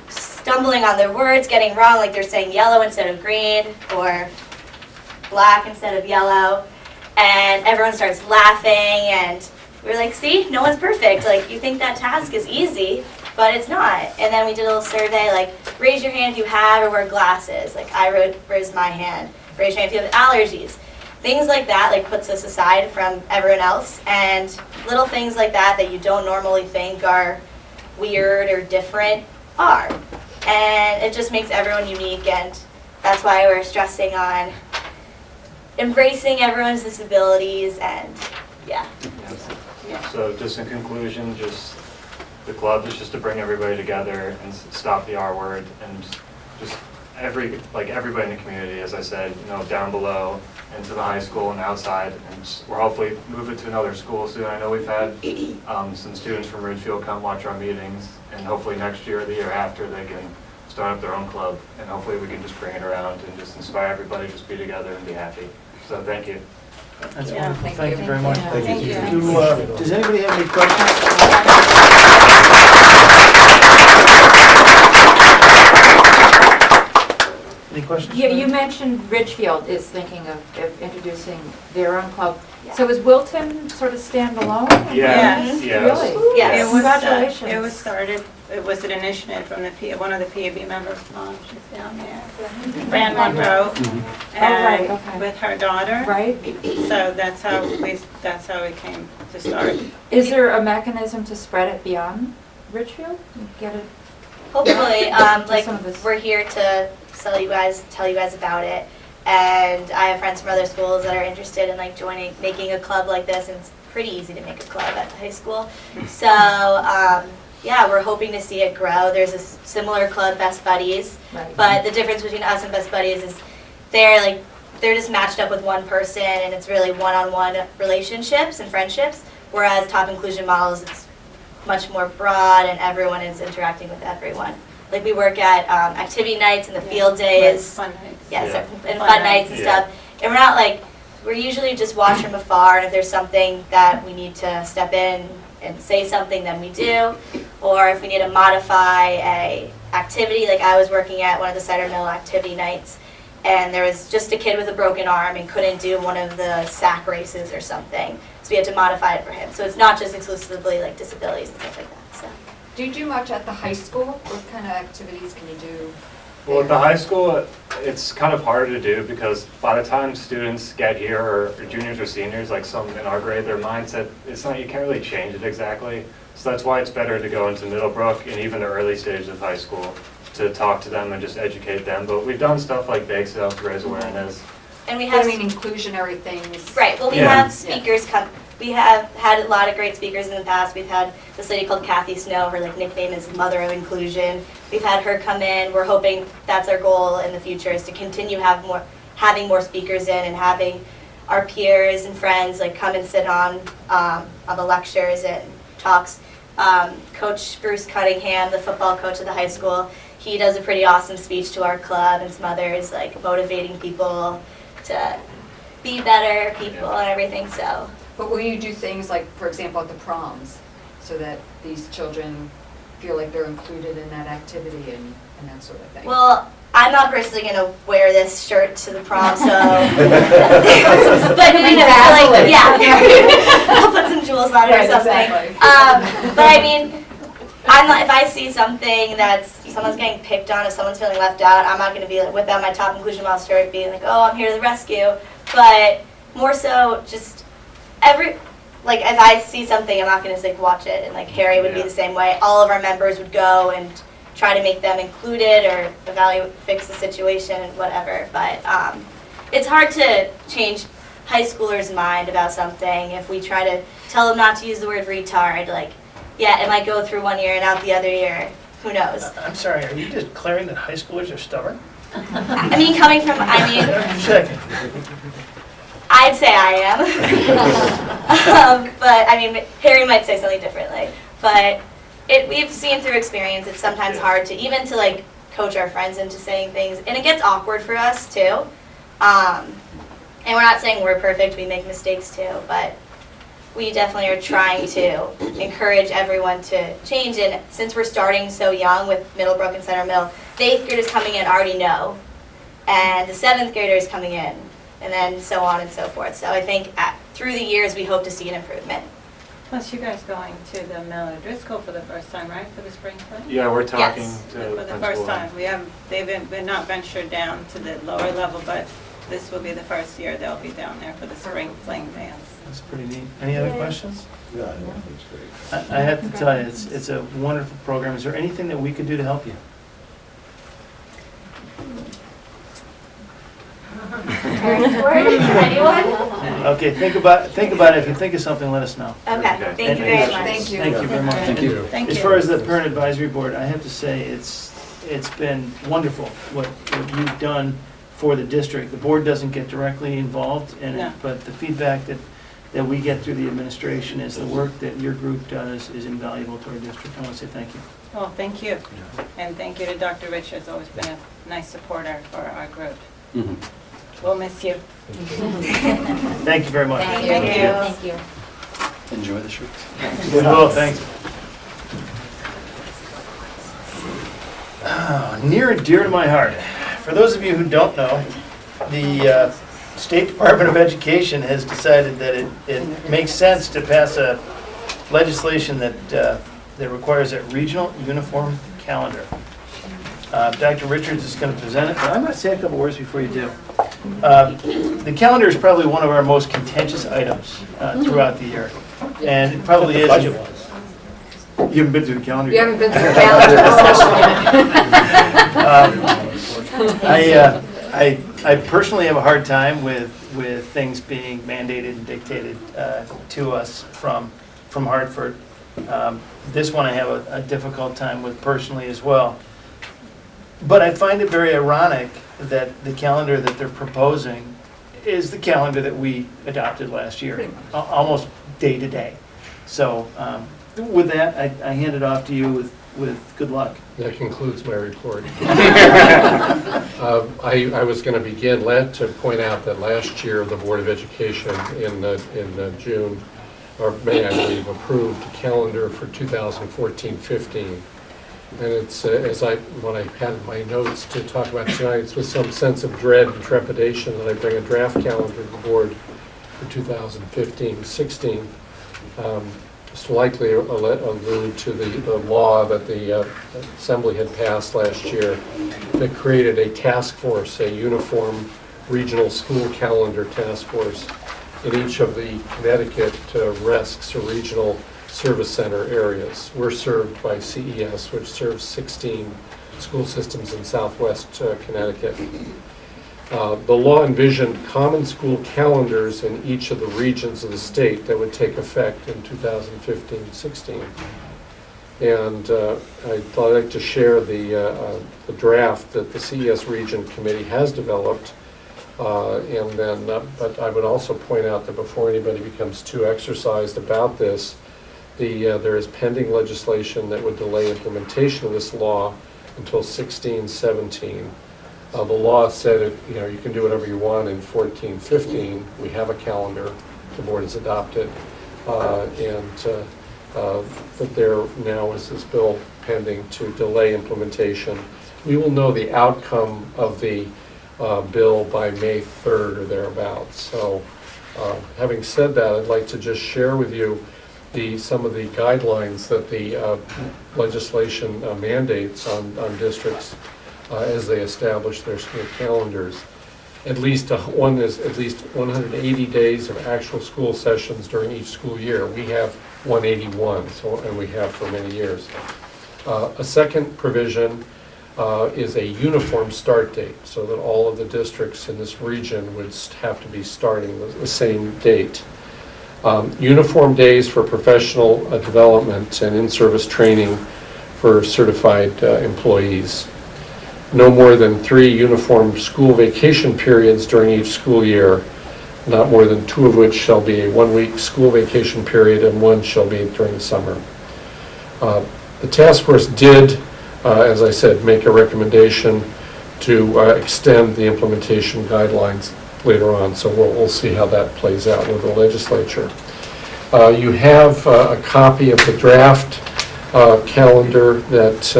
stumbling on their words, getting wrong, like they're saying yellow instead of green or black instead of yellow. And everyone starts laughing, and we're like, see, no one's perfect. Like, you think that task is easy, but it's not. And then we did a little survey, like, raise your hand if you have or wear glasses. Like, I raised my hand. Raise your hand if you have allergies. Things like that, like, puts us aside from everyone else. And little things like that that you don't normally think are weird or different are. And it just makes everyone unique, and that's why we're stressing on embracing everyone's disabilities, and yeah. So just in conclusion, just the club is just to bring everybody together and stop the R word, and just everybody in the community, as I said, down below and to the high school and outside, and we're hopefully moving to another school soon. I know we've had some students from Ridgefield come watch our meetings, and hopefully next year or the year after they can start up their own club, and hopefully we can just bring it around and just inspire everybody to just be together and be happy. So thank you. That's Yeah. wonderful. Thank you very much. Thank you. Does anybody have any questions? Any questions? You mentioned Ridgefield is thinking of introducing their own club. Yeah. So is Wilton sort of standalone? Yes. Yes. Really? Yes. Congratulations. It was started, it was an initiative from one of the PAB members, she's down there, Fran Monroe, right, and okay. with her daughter. Right? So that's how it came to start. Is there a mechanism to spread it beyond Ridgefield? Get it? Hopefully, like, some of this- we're here to tell you guys about it. And I have friends from other schools that are interested in like making a club like this, and it's pretty easy to make a club at the high school. So yeah, we're hoping to see it grow. There's a similar club, Best Buddies, Right. but the difference between us and Best Buddies is they're just matched up with one person, and it's really one-on-one relationships and friendships. Whereas Top Inclusion Models, it's much more broad, and everyone is interacting with everyone. Like, we work at activity nights and the field days. Fun nights. Yes, Yeah. and Fun fun nights and Yeah. stuff. And we're not like, we're usually just watch from afar, and if there's something that we need to step in and say something, then we do. Or if we need to modify a activity, like I was working at one of the Cider Mill activity nights, and there was just a kid with a broken arm and couldn't do one of the sack races or something. So we had to modify it for him. So it's not just exclusively like disabilities and stuff like that, so. Do you do much at the high school? What kind of activities can you do? Well, at the high school, it's kind of harder to do because by the time students get here, or juniors or seniors, like some in our grade, their mindset, you can't really change it exactly. So that's why it's better to go into Middlebrook and even the early stages of high school to talk to them and just educate them. But we've done stuff like bake sales to raise awareness. And we I have, mean, inclusionary things. right, well, we Yeah. have speakers come. We have had a lot of great speakers in the past. We've had this lady called Kathy Snow. Her nickname is Mother of Inclusion. We've had her come in. We're hoping that's our goal in the future, is to continue having more speakers in, and having our peers and friends come and sit on the lectures and talks. Coach Bruce Cunningham, the football coach at the high school, he does a pretty awesome speech to our club, and some others motivating people to be better people and everything. So. But will you do things like, for example, at the proms, so that these children feel like they're included in that activity and that sort of thing? Well, I'm not personally gonna wear this shirt to the prom, so. But you know, like, yeah, I'll put some jewels on it or something. But I mean, I'm not, if I see something that's someone's getting picked on, if someone's feeling left out, I'm not gonna be like whip out my top inclusion model shirt, being like, oh, I'm here to the rescue. But more so, just like if I see something, I'm not gonna say watch it. And like Harry would be the same way. All of our members would go and try to make them included or evaluate, fix the situation, whatever. But it's hard to change high schoolers' mind about something if we try to tell them not to use the word retard. Like, yeah, it might go through one year and out the other year. Who knows? I'm sorry, are you declaring that high schoolers are stubborn? I mean, coming from, Checking. I'd say I am. But I mean, Harry might say something differently. But we've seen through experience, it's sometimes hard to even to like coach our friends into saying things, and it gets awkward for us too. And we're not saying we're perfect, we make mistakes too, but we definitely are trying to encourage everyone to change. And since we're starting so young with Middlebrook and Center Mill, the 8th graders coming in already know, and the 7th graders coming in, and then so on and so forth. So I think through the years we hope to see an improvement. Plus, you guys going to the Miller Driscoll for the first time, right, for the spring play? Yeah, we're talking Yes. to For the principal. first time. They've been not ventured down to the lower level, but this will be the first year they'll be down there for the spring fling dance. That's pretty neat. Any other questions? Yeah, I think it's great. I have to tell you, it's a wonderful program. Is there anything that we could do to help you? Anyone? Okay, think about it. If you think of something, let us know. Okay, thank you very much. Thank you. Thank you very much. Thank you. Thank As you. far as the Parent Advisory Board, I have to say, it's been wonderful what you've done for the district. The board doesn't get directly involved in it, No. but the feedback that we get through the administration is the work that your group does is invaluable to our district. I want to say thank you. Well, thank you. And thank you to Dr. Richards, always been a nice supporter for our group. Mhm. We'll miss you. Thank you very much. Thank you. Thank you. Enjoy the shirts. We will, thanks. Oh, near and dear to my heart. For those of you who don't know, the State Department of Education has decided that it makes sense to pass a legislation that requires a regional uniform calendar. Dr. Richards is going to present it, but I'm going to say a couple words before you do. The calendar is probably one of our most contentious items throughout the year, and it probably is. The budget was. You haven't been through the calendar You yet? haven't been through the calendar I personally have a hard time with things being mandated and dictated to us from Hartford. This one I have a difficult time with personally as well. But I find it very ironic that the calendar that they're proposing is the calendar that we adopted last year, almost day to day. So with that, I hand it off to you with good luck. That concludes my report. I was going to begin to point out that last year, the Board of Education in June, or May, I believe, approved a calendar for 2014-15. And it's, when I had my notes to talk about tonight, it's with some sense of dread and trepidation that I bring a draft calendar to the board for 2015-16. Just likely allude to the law that the Assembly had passed last year that created a task force, a uniform regional school calendar task force in each of the Connecticut RESCs, or regional service center areas. We're served by CES, which serves 16 school systems in southwest Connecticut. The law envisioned common school calendars in each of the regions of the state that would take effect in 2015-16. And I'd like to share the draft that the CES Region Committee has developed. But I would also point out that before anybody becomes too exercised about this, there is pending legislation that would delay implementation of this law until 16-17. The law said you can do whatever you want in 14-15. We have a calendar the board has adopted, but there now is this bill pending to delay implementation. we will know the outcome of the bill by May 3rd or thereabouts. So having said that, I'd like to just share with you some of the guidelines that the legislation mandates on districts as they establish their school calendars. At least one is at least 180 days of actual school sessions during each school year. We have 181, and we have for many years. A second provision is a uniform start date, so that all of the districts in this region would have to be starting the same date. Uniform days for professional development and in-service training for certified employees. No more than 3 uniform school vacation periods during each school year, not more than 2 of which shall be a 1-week school vacation period and 1 shall be during the summer. The task force did, as I said, make a recommendation to extend the implementation guidelines later on, so we'll see how that plays out with the legislature. You have a copy of the draft calendar that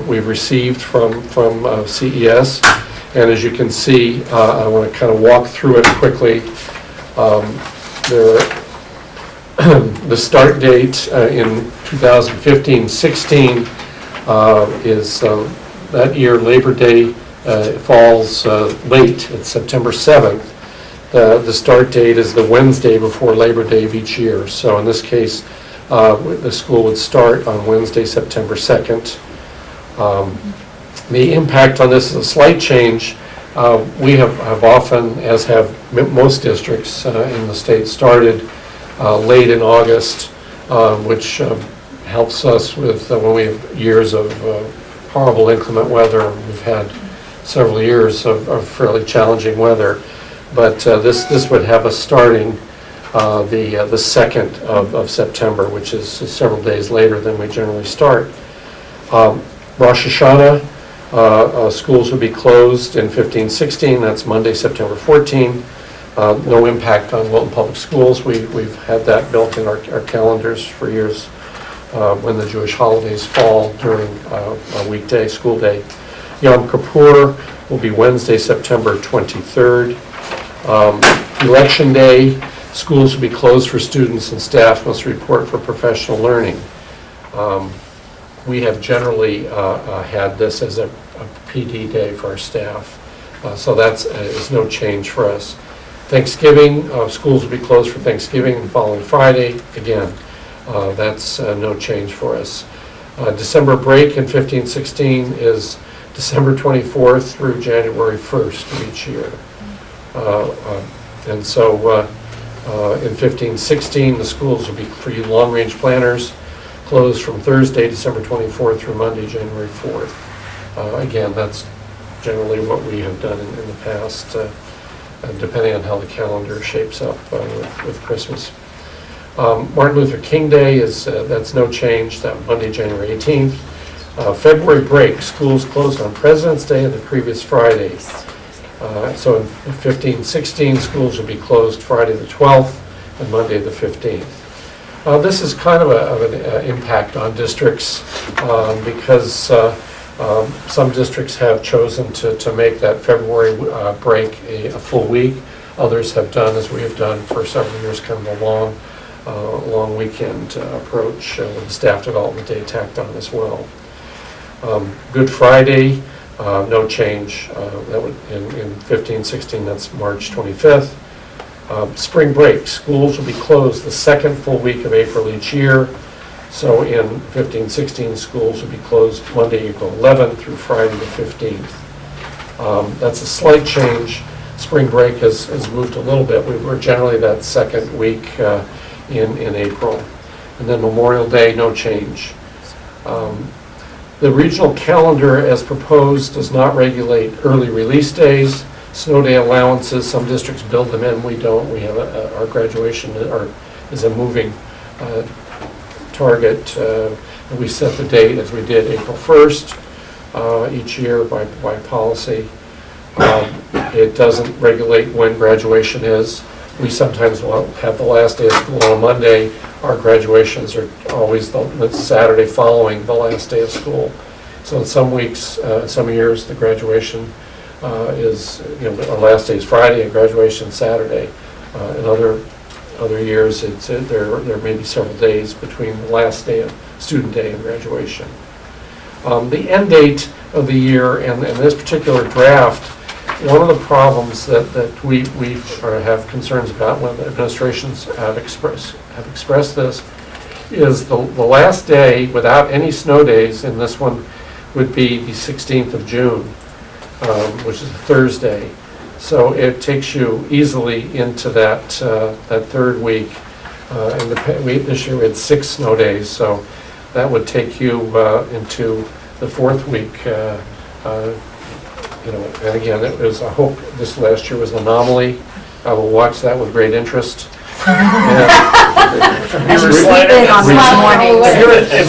we've received from CES, and as you can see, I want to kind of walk through it quickly. The start date in 2015-16 is that year Labor Day falls late. It's September 7th. The start date is the Wednesday before Labor Day of each year. So in this case, the school would start on Wednesday, September 2nd. The impact on this is a slight change. We have often, as have most districts in the state, started late in August, which helps us with when we have years of horrible inclement weather. We've had several years of fairly challenging weather, but this would have us starting the 2nd of September, which is several days later than we generally start. Rosh Hashanah, schools would be closed in 15-16. That's Monday, September 14. No impact on Wilton Public Schools. We've had that built in our calendars for years when the Jewish holidays fall during a weekday, school day. Yom Kippur will be Wednesday, September 23rd. Election Day, schools will be closed for students and staff must report for professional learning. We have generally had this as a PD day for our staff, so that is no change for us. Thanksgiving, schools will be closed for Thanksgiving and following Friday. Again, that's no change for us. December break in 15-16 is December 24th through January 1st of each year. And so in 15-16, the schools will be, for you long-range planners, closed from Thursday, December 24th through Monday, January 4th. Again, that's generally what we have done in the past, depending on how the calendar shapes up with Christmas. Martin Luther King Day that's no change, that Monday, January 18th. February break, schools closed on President's Day and the previous Friday. So in 15-16, schools will be closed Friday the 12th and Monday the 15th. This is kind of an impact on districts because some districts have chosen to make that February break a full week. Others have done, as we have done for several years, kind of a long weekend approach with the staff development day tacked on as well. Good Friday, no change. That would in 15-16, that's March 25th. Spring break, schools will be closed the 2nd full week of April each year. So in 15-16, schools will be closed Monday, April 11th through Friday the 15th. That's a slight change. Spring break has moved a little bit. We're generally that 2nd week in April. And then Memorial Day, no change. The regional calendar as proposed does not regulate early release days, snow day allowances. Some districts build them in, we don't. We have our graduation is a moving target. We set the date as we did April 1st each year by policy. It doesn't regulate when graduation is. We sometimes will have the last day of school on a Monday. Our graduations are always the Saturday following the last day of school. So in some weeks, some years, the graduation is, our last day is Friday and graduation Saturday. In other years, there may be several days between the last day of student day and graduation. The end date of the year and this particular draft, one of the problems that we have concerns about when the administrations have expressed this is the last day without any snow days in this one would be the 16th of June, which is a Thursday. So it takes you easily into that third week. And this year we had 6 snow days, so that would take you into the 4th week. And again, I hope this last year was an anomaly. I will watch that with great interest. If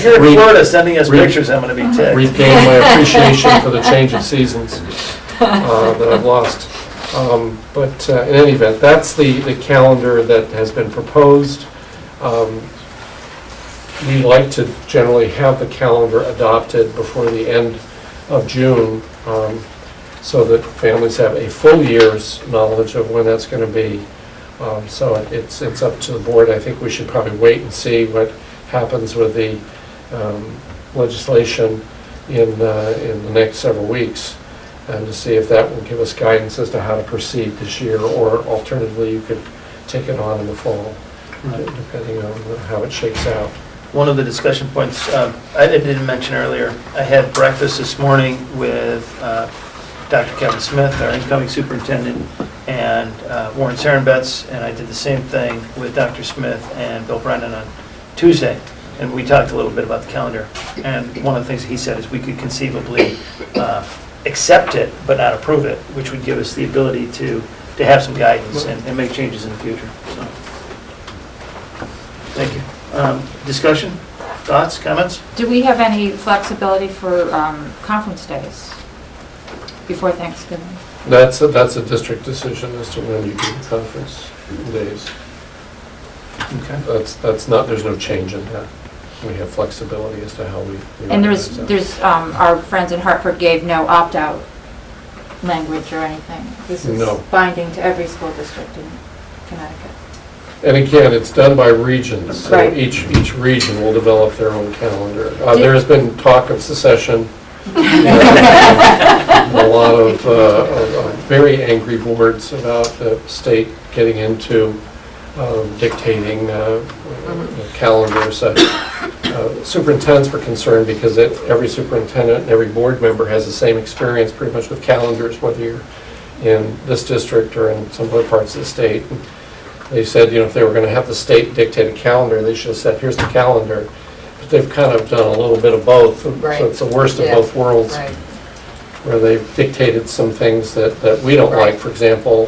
you're in Florida sending us pictures, I'm going to be ticked. Regain my appreciation for the change of seasons that I've lost. But in any event, that's the calendar that has been proposed. We like to generally have the calendar adopted before the end of June, so that families have a full year's knowledge of when that's going to be. So it's up to the board. I think we should probably wait and see what happens with the legislation in the next several weeks, and to see if that will give us guidance as to how to proceed this year, or alternatively, you could take it on in the fall, depending on how it shakes out. One of the discussion points I didn't mention earlier, I had breakfast this morning with Dr. Kevin Smith, our incoming superintendent, and Warren Sarenbetz, and I did the same thing with Dr. Smith and Bill Brennan on Tuesday, and we talked a little bit about the calendar. And one of the things he said is we could conceivably accept it but not approve it, which would give us the ability to have some guidance and make changes in the future. So, thank you. Discussion? Thoughts? Comments? Do we have any flexibility for conference days before Thanksgiving? That's a district decision as to when you do the conference days. Okay. That's not, there's no change in that. We have flexibility as to how we. And there's our friends in Hartford gave no opt-out language or anything. This is No. binding to every school district in Connecticut. And again, it's done by regions, so Right. each region will develop their own calendar. There has been talk of secession. A lot of very angry boards about the state getting into dictating calendars. Superintendents were concerned because every superintendent and every board member has the same experience pretty much with calendars, whether you're in this district or in some other parts of the state. And they said, if they were going to have the state dictate a calendar, they should have said, here's the calendar. But they've kind of done a little bit of both. Right. So it's the worst of both worlds, Right. where they've dictated some things that we don't Right. like. For example,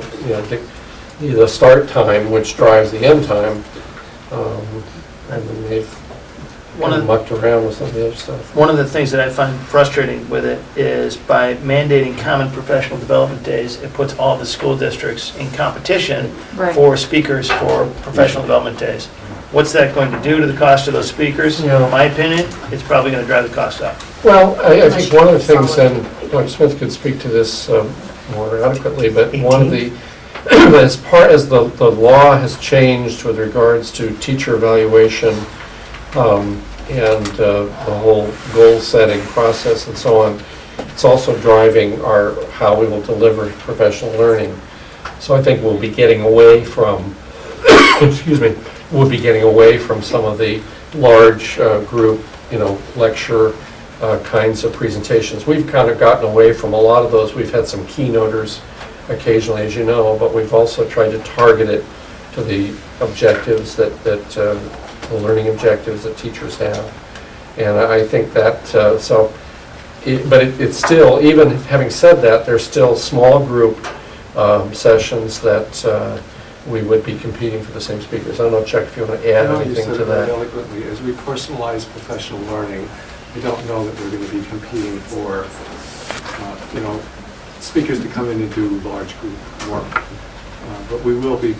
the start time, which drives the end time, and then they've kind of mucked around with some of the other stuff. One of the things that I find frustrating with it is by mandating common professional development days, it puts all the school districts in competition Right. for speakers for professional development days. What's that going to do to the cost of those speakers? Yeah. In my opinion, it's probably going to drive the cost up. Well, I think one of the things, and Dr. Smith could speak to this more adequately, but one of the, as the law has changed with regards to teacher evaluation and the whole goal-setting process and so on, it's also driving how we will deliver professional learning. So I think we'll be getting away from, we'll be getting away from some of the large group, lecture kinds of presentations. We've kind of gotten away from a lot of those. We've had some keynoters occasionally, as you know, but we've also tried to target it to the objectives the learning objectives that teachers have. And I think that, it's still, even having said that, there's still small group sessions that we would be competing for the same speakers. I don't know, Chuck, if you want to add anything to that. Eloquently, as we personalize professional learning, we don't know that we're going to be competing for, speakers to come in and do large group work. But we will be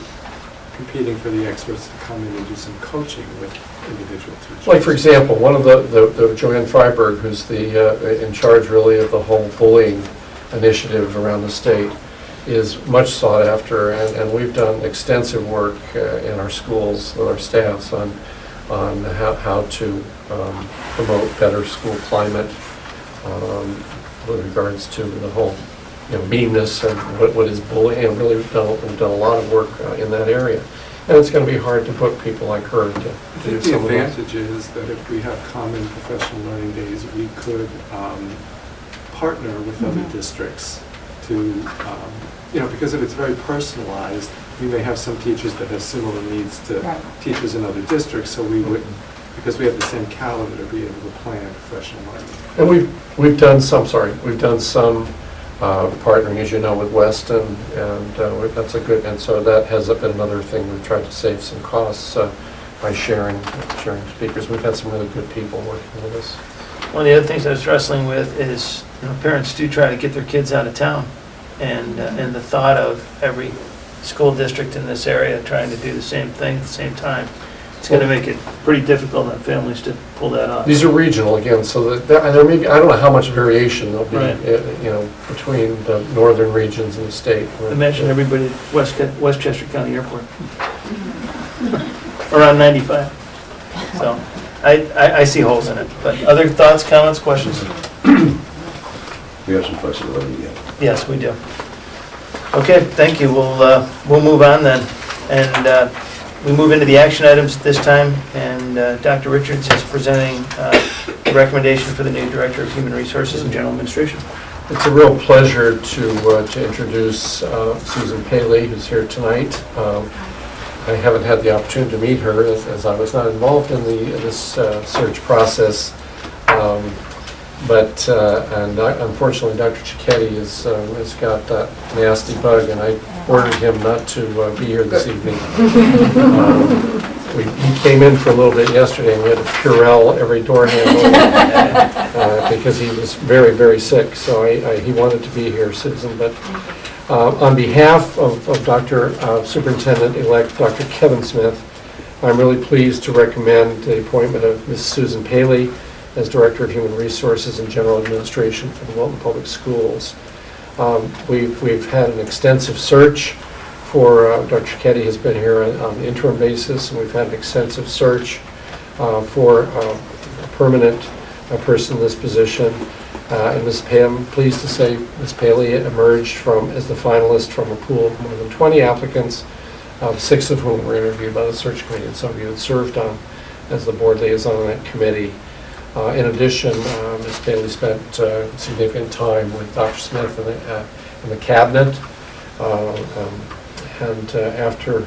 competing for the experts to come in and do some coaching with individual teachers. Like, for example, one of the Joanne Freiberg, who's the, in charge really of the whole bullying initiative around the state, is much sought after, and we've done extensive work in our schools with our staffs on how to promote better school climate with regards to the whole, meanness and what is bullying, and really we've done a lot of work in that area. And it's going to be hard to book people like her to I do think the some of those. advantage is that if we have common professional learning days, we could partner with other districts to, because if it's very personalized, we may have some teachers that have similar needs to Right. teachers in other districts, so we wouldn't, because we have the same calendar to be able to plan professional learning. And we've done some partnering, as you know, with Weston, and that's a good, and so that has been another thing. We've tried to save some costs by sharing speakers. We've had some really good people working with us. One of the other things I was wrestling with is, parents do try to get their kids out of town, and the thought of every school district in this area trying to do the same thing at the same time, it's going to make it pretty difficult on families to pull that off. These are regional again, so that there may be, I don't know how much variation there'll be, Right. between the northern regions in the state. Imagine everybody at Westchester County Airport, around 95. So I see holes in it. But other thoughts, comments, questions? We have some flexibility yet. Yes, we do. Okay, thank you. We'll move on then. And we move into the action items at this time. And Dr. Richards is presenting the recommendation for the new Director of Human Resources and General Administration. It's a real pleasure to introduce Susan Paley, who's here tonight. I haven't had the opportunity to meet her as I was not involved in this search process. But unfortunately, Dr. Cicchetti has got that nasty bug, and I ordered him not to be here this evening. He came in for a little bit yesterday, and we had to Purell every door handle because he was very, very sick. So he wanted to be here, Susan. But on behalf of Dr. Superintendent-elect Dr. Kevin Smith, I'm really pleased to recommend the appointment of Ms. Susan Paley as Director of Human Resources and General Administration for the Wilton Public Schools. We've had an extensive search for, Dr. Cicchetti has been here on an interim basis, and we've had an extensive search for a permanent person in this position. And Ms. Paley, I'm pleased to say Ms. Paley emerged as the finalist from a pool of more than 20 applicants, 6 of whom were interviewed by the search committee, and some of you had served on as the board liaison on that committee. In addition, Ms. Paley spent significant time with Dr. Smith in the cabinet, and after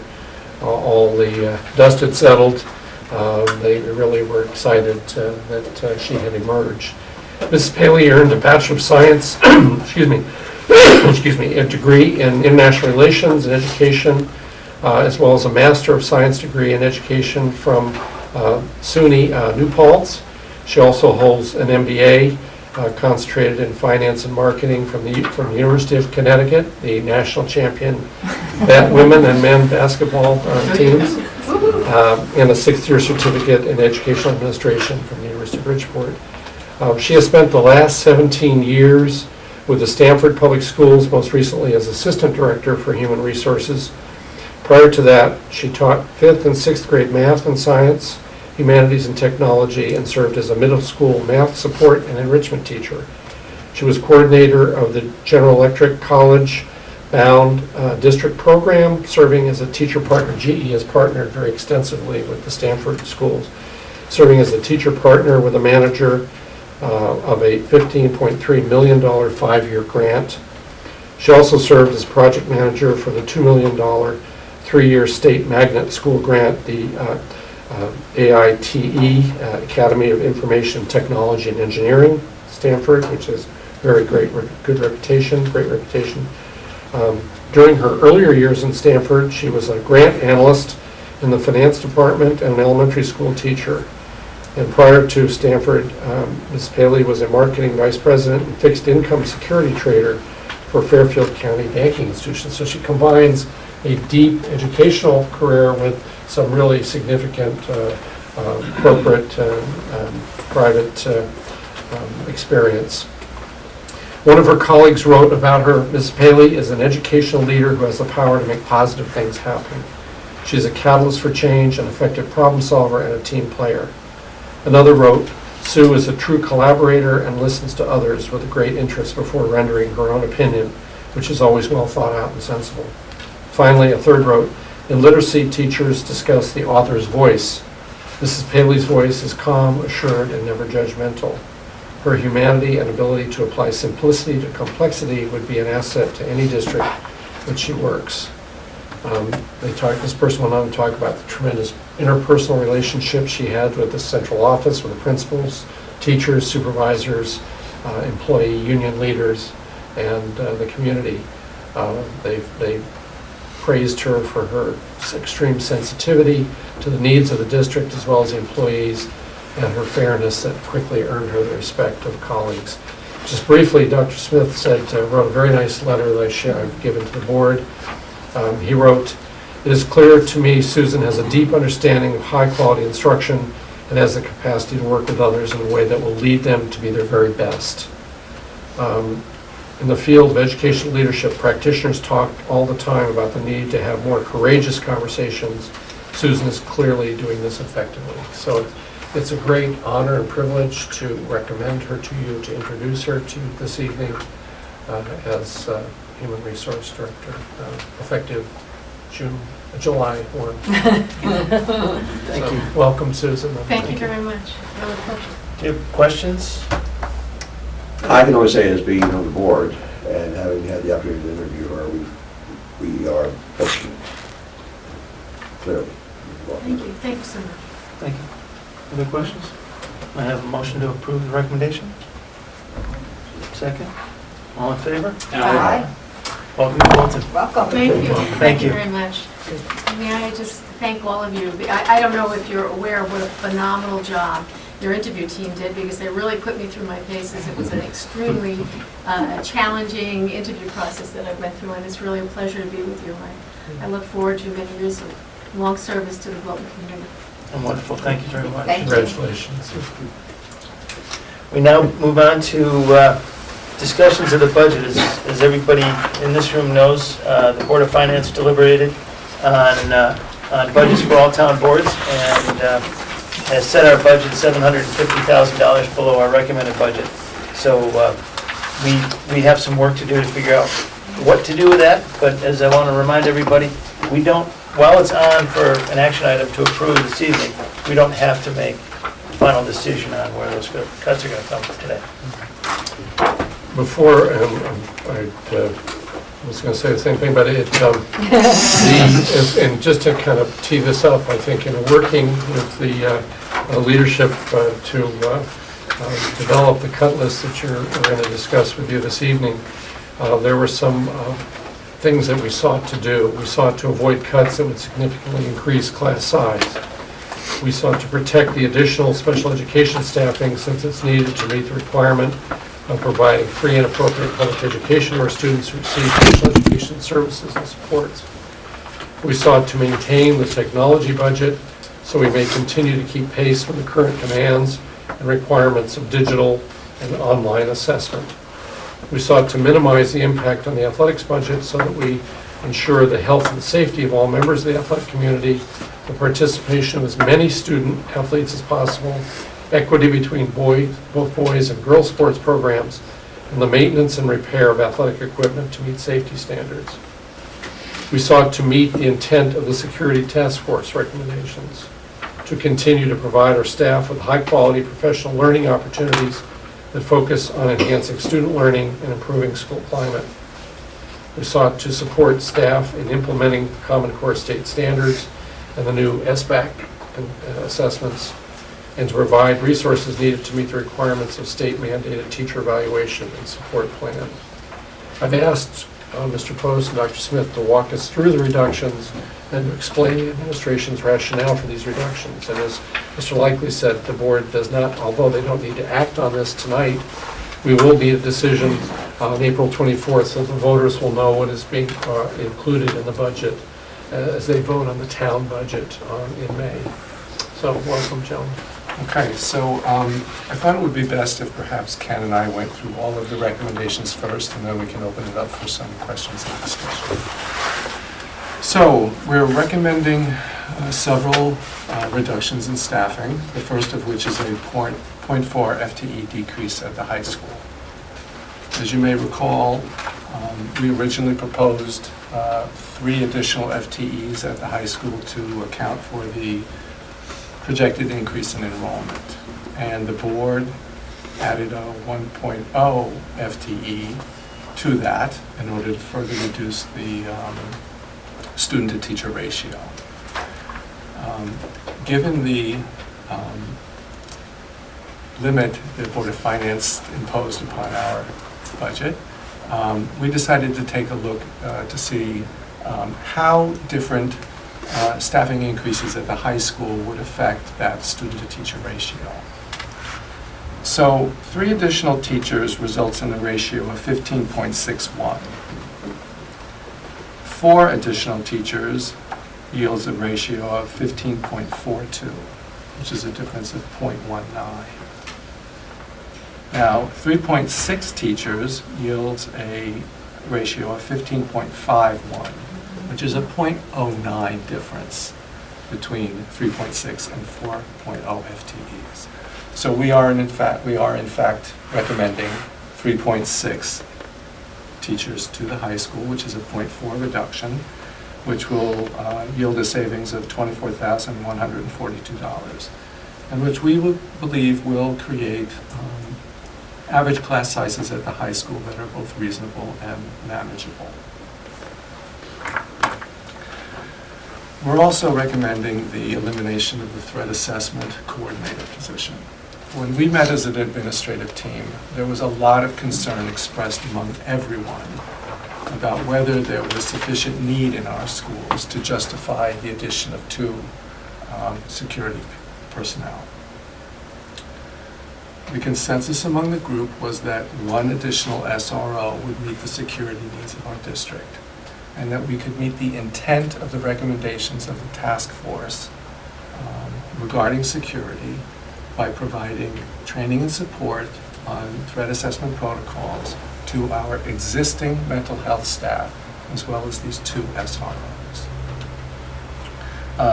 all the dust had settled, they really were excited that she had emerged. Mrs. Paley earned a Bachelor of Science, a degree in International Relations and Education, as well as a Master of Science degree in Education from SUNY New Paltz. She also holds an MBA concentrated in Finance and Marketing from the University of Connecticut, the national champion women and men basketball teams, and a 6th-year certificate in Educational Administration from the University of Bridgeport. She has spent the last 17 years with the Stanford Public Schools, most recently as Assistant Director for Human Resources. Prior to that, she taught 5th and 6th grade math and science, humanities and technology, and served as a middle school math support and enrichment teacher. She was coordinator of the General Electric College-bound district program, serving as a teacher partner. GE has partnered very extensively with the Stanford schools, serving as a teacher partner with a manager of a $15.3 million 5-year grant. She also served as project manager for the $2 million 3-year state magnet school grant, the AITE, Academy of Information Technology and Engineering, Stanford, which is great reputation. During her earlier years in Stanford, she was a grant analyst in the finance department and an elementary school teacher. And prior to Stanford, Ms. Paley was a marketing vice president and fixed income security trader for Fairfield County banking institutions. So she combines a deep educational career with some really significant corporate and private experience. One of her colleagues wrote about her, Ms. Paley is an educational leader who has the power to make positive things happen. She's a catalyst for change, an effective problem solver, and a team player. Another wrote, Sue is a true collaborator and listens to others with a great interest before rendering her own opinion, which is always well thought out and sensible. Finally, a third wrote, in literacy, teachers discuss the author's voice. Mrs. Paley's voice is calm, assured, and never judgmental. Her humanity and ability to apply simplicity to complexity would be an asset to any district which she works. This person went on to talk about the tremendous interpersonal relationship she had with the central office, with the principals, teachers, supervisors, employee union leaders, and the community. They praised her for her extreme sensitivity to the needs of the district as well as the employees, and her fairness that quickly earned her the respect of colleagues. Just briefly, Dr. Smith wrote a very nice letter that I've given to the board. He wrote, it is clear to me Susan has a deep understanding of high-quality instruction and has the capacity to work with others in a way that will lead them to be their very best. In the field of educational leadership, practitioners talk all the time about the need to have more courageous conversations. Susan is clearly doing this effectively. So it's a great honor and privilege to recommend her to you, to introduce her to you this evening as Human Resource Director, effective July 1. Thank you. Welcome, Susan. Thank you very much. Really pleasure. Do you have questions? I can only say as being on the board and having had the opportunity to interview her, we are fortunate. Clearly. Thank you. Thank you so much. Thank you. Other questions? I have a motion to approve the recommendation. Second. All in favor? Aye. Welcome to Bolton. Welcome. Thank you. Thank you. Very much. May I just thank all of you. I don't know if you're aware of what a phenomenal job your interview team did, because they really put me through my paces. It was an extremely challenging interview process that I went through, and it's really a pleasure to be with you. I look forward to many years of long service to the Bolton community. Wonderful. Thank you very much. Thank you. Congratulations. We now move on to discussions of the budget. As everybody in this room knows, the Board of Finance deliberated on budgets for all town boards and has set our budget $750,000 below our recommended budget. So we have some work to do to figure out what to do with that, but as I want to remind everybody, we don't, while it's on for an action item to approve this evening, we don't have to make a final decision on where those cuts are going to come from today. Before, I was going to say the same thing, but and just to kind of tee this up, I think in working with the leadership to develop the cut list that we're going to discuss with you this evening, there were some things that we sought to do. We sought to avoid cuts that would significantly increase class size. We sought to protect the additional special education staffing since it's needed to meet the requirement of providing free and appropriate public education to our students who receive special education services and supports. We sought to maintain the technology budget so we may continue to keep pace with the current demands and requirements of digital and online assessment. We sought to minimize the impact on the athletics budget so that we ensure the health and safety of all members of the athletic community, the participation of as many student athletes as possible, equity between both boys and girls sports programs, and the maintenance and repair of athletic equipment to meet safety standards. We sought to meet the intent of the Security Task Force recommendations, to continue to provide our staff with high-quality professional learning opportunities that focus on enhancing student learning and improving school climate. We sought to support staff in implementing Common Core state standards and the new SBAC assessments, and to provide resources needed to meet the requirements of state-mandated teacher evaluation and support plan. I've asked Mr. Post and Dr. Smith to walk us through the reductions and to explain the administration's rationale for these reductions. And as Mr. Likely said, the board does not, although they don't need to act on this tonight, we will need a decision on April 24th, so the voters will know what is being included in the budget as they vote on the town budget in May. So welcome, Joan. Okay, so I thought it would be best if perhaps Ken and I went through all of the recommendations first, and then we can open it up for some questions and discussion. So we're recommending several reductions in staffing, the first of which is a 0.4 FTE decrease at the high school. As you may recall, we originally proposed 3 additional FTEs at the high school to account for the projected increase in enrollment. And the board added a 1.0 FTE to that in order to further reduce the student-to-teacher ratio. Given the limit the Board of Finance imposed upon our budget, we decided to take a look to see how different staffing increases at the high school would affect that student-to-teacher ratio. So 3 additional teachers results in a ratio of 15.61. 4 additional teachers yields a ratio of 15.42, which is a difference of 0.19. Now, 3.6 teachers yields a ratio of 15.51, which is a 0.09 difference between 3.6 and 4.0 FTEs. So we are in fact recommending 3.6 teachers to the high school, which is a 0.4 reduction, which will yield a savings of $24,142, and which we believe will create average class sizes at the high school that are both reasonable and manageable. We're also recommending the elimination of the threat assessment coordinator position. When we met as an administrative team, there was a lot of concern expressed among everyone about whether there was sufficient need in our schools to justify the addition of 2 security personnel. The consensus among the group was that 1 additional SRO would meet the security needs of our district, and that we could meet the intent of the recommendations of the task force regarding security by providing training and support on threat assessment protocols to our existing mental health staff, as well as these 2 SROs.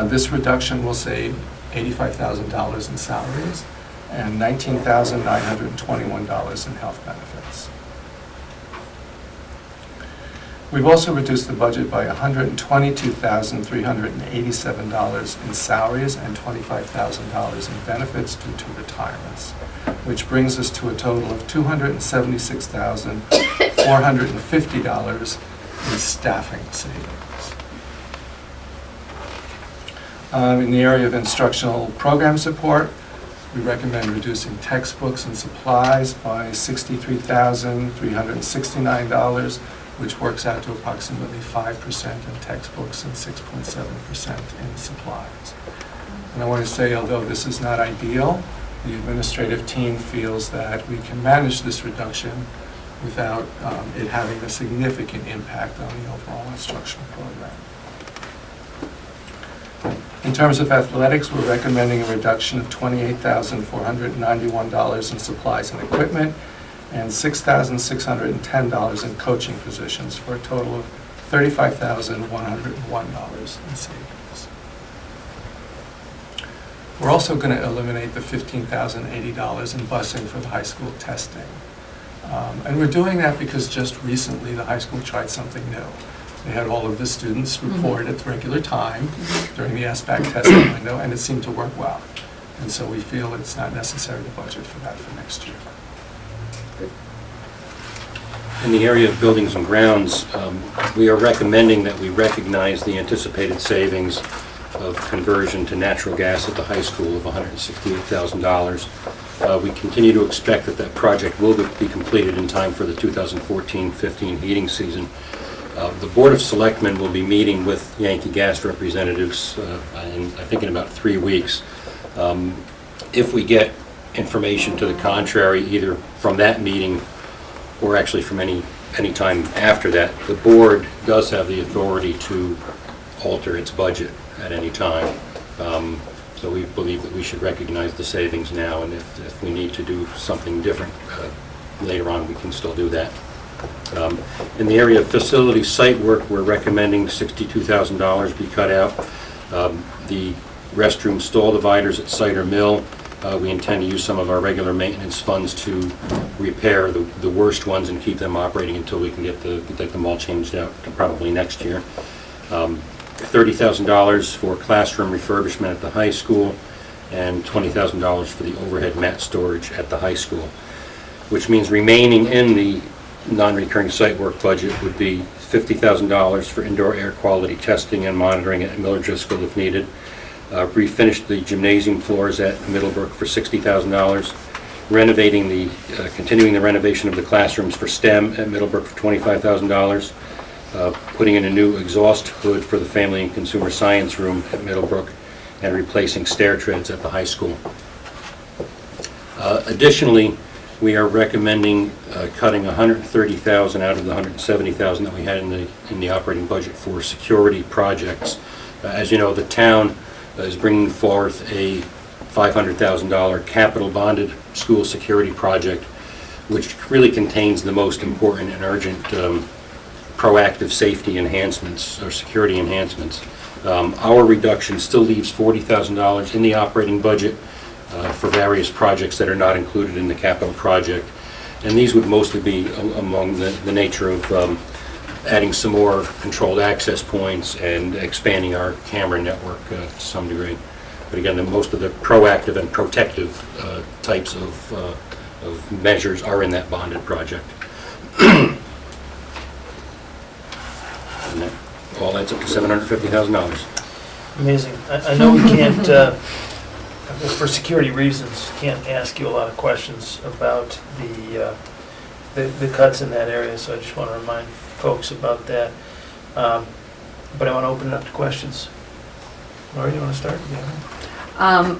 This reduction will save $85,000 in salaries and $19,921 in health benefits. We've also reduced the budget by $122,387 in salaries and $25,000 in benefits due to retirements, which brings us to a total of $276,450 in staffing savings. In the area of instructional program support, we recommend reducing textbooks and supplies by $63,369, which works out to approximately 5% in textbooks and 6.7% in supplies. And I want to say, although this is not ideal, the administrative team feels that we can manage this reduction without it having a significant impact on the overall instructional program. In terms of athletics, we're recommending a reduction of $28,491 in supplies and equipment and $6,610 in coaching positions for a total of $35,101 in savings. We're also going to eliminate the $15,080 in busing for the high school testing. And we're doing that because just recently the high school tried something new. They had all of the students report at the regular time during the SBAC testing window, and it seemed to work well. And so we feel it's not necessary to budget for that for next year. In the area of buildings and grounds, we are recommending that we recognize the anticipated savings of conversion to natural gas at the high school of $168,000. We continue to expect that that project will be completed in time for the 2014-15 heating season. The Board of Selectmen will be meeting with Yankee Gas representatives I think in about 3 weeks. If we get information to the contrary, either from that meeting or actually from any time after that. The board does have the authority to alter its budget at any time. So we believe that we should recognize the savings now, and if we need to do something different later on, we can still do that. In the area of facility site work, we're recommending $62,000 be cut out. The restroom stall dividers at Cider Mill, we intend to use some of our regular maintenance funds to repair the worst ones and keep them operating until we can get them all changed out, probably next year. $30,000 for classroom refurbishment at the high school, and $20,000 for the overhead mat storage at the high school, which means remaining in the non-recurring site work budget would be $50,000 for indoor air quality testing and monitoring at Miller Driscoll if needed. Refinish the gymnasium floors at Middlebrook for $60,000. Continuing the renovation of the classrooms for STEM at Middlebrook for $25,000. Putting in a new exhaust hood for the Family and Consumer Science room at Middlebrook, and replacing stair treads at the high school. Additionally, we are recommending cutting $130,000 out of the $170,000 that we had in the operating budget for security projects. As you know, the town is bringing forth a $500,000 capital bonded school security project, which really contains the most important and urgent proactive safety enhancements or security enhancements. Our reduction still leaves $40,000 in the operating budget for various projects that are not included in the capital project. And these would mostly be among the nature of adding some more controlled access points and expanding our camera network to some degree. But again, most of the proactive and protective types of measures are in that bonded project. And that all adds up to $750,000. Amazing. I know we can't, for security reasons, can't ask you a lot of questions about the cuts in that area, so I just want to remind folks about that. But I want to open it up to questions. Laura, you want to start? Yeah.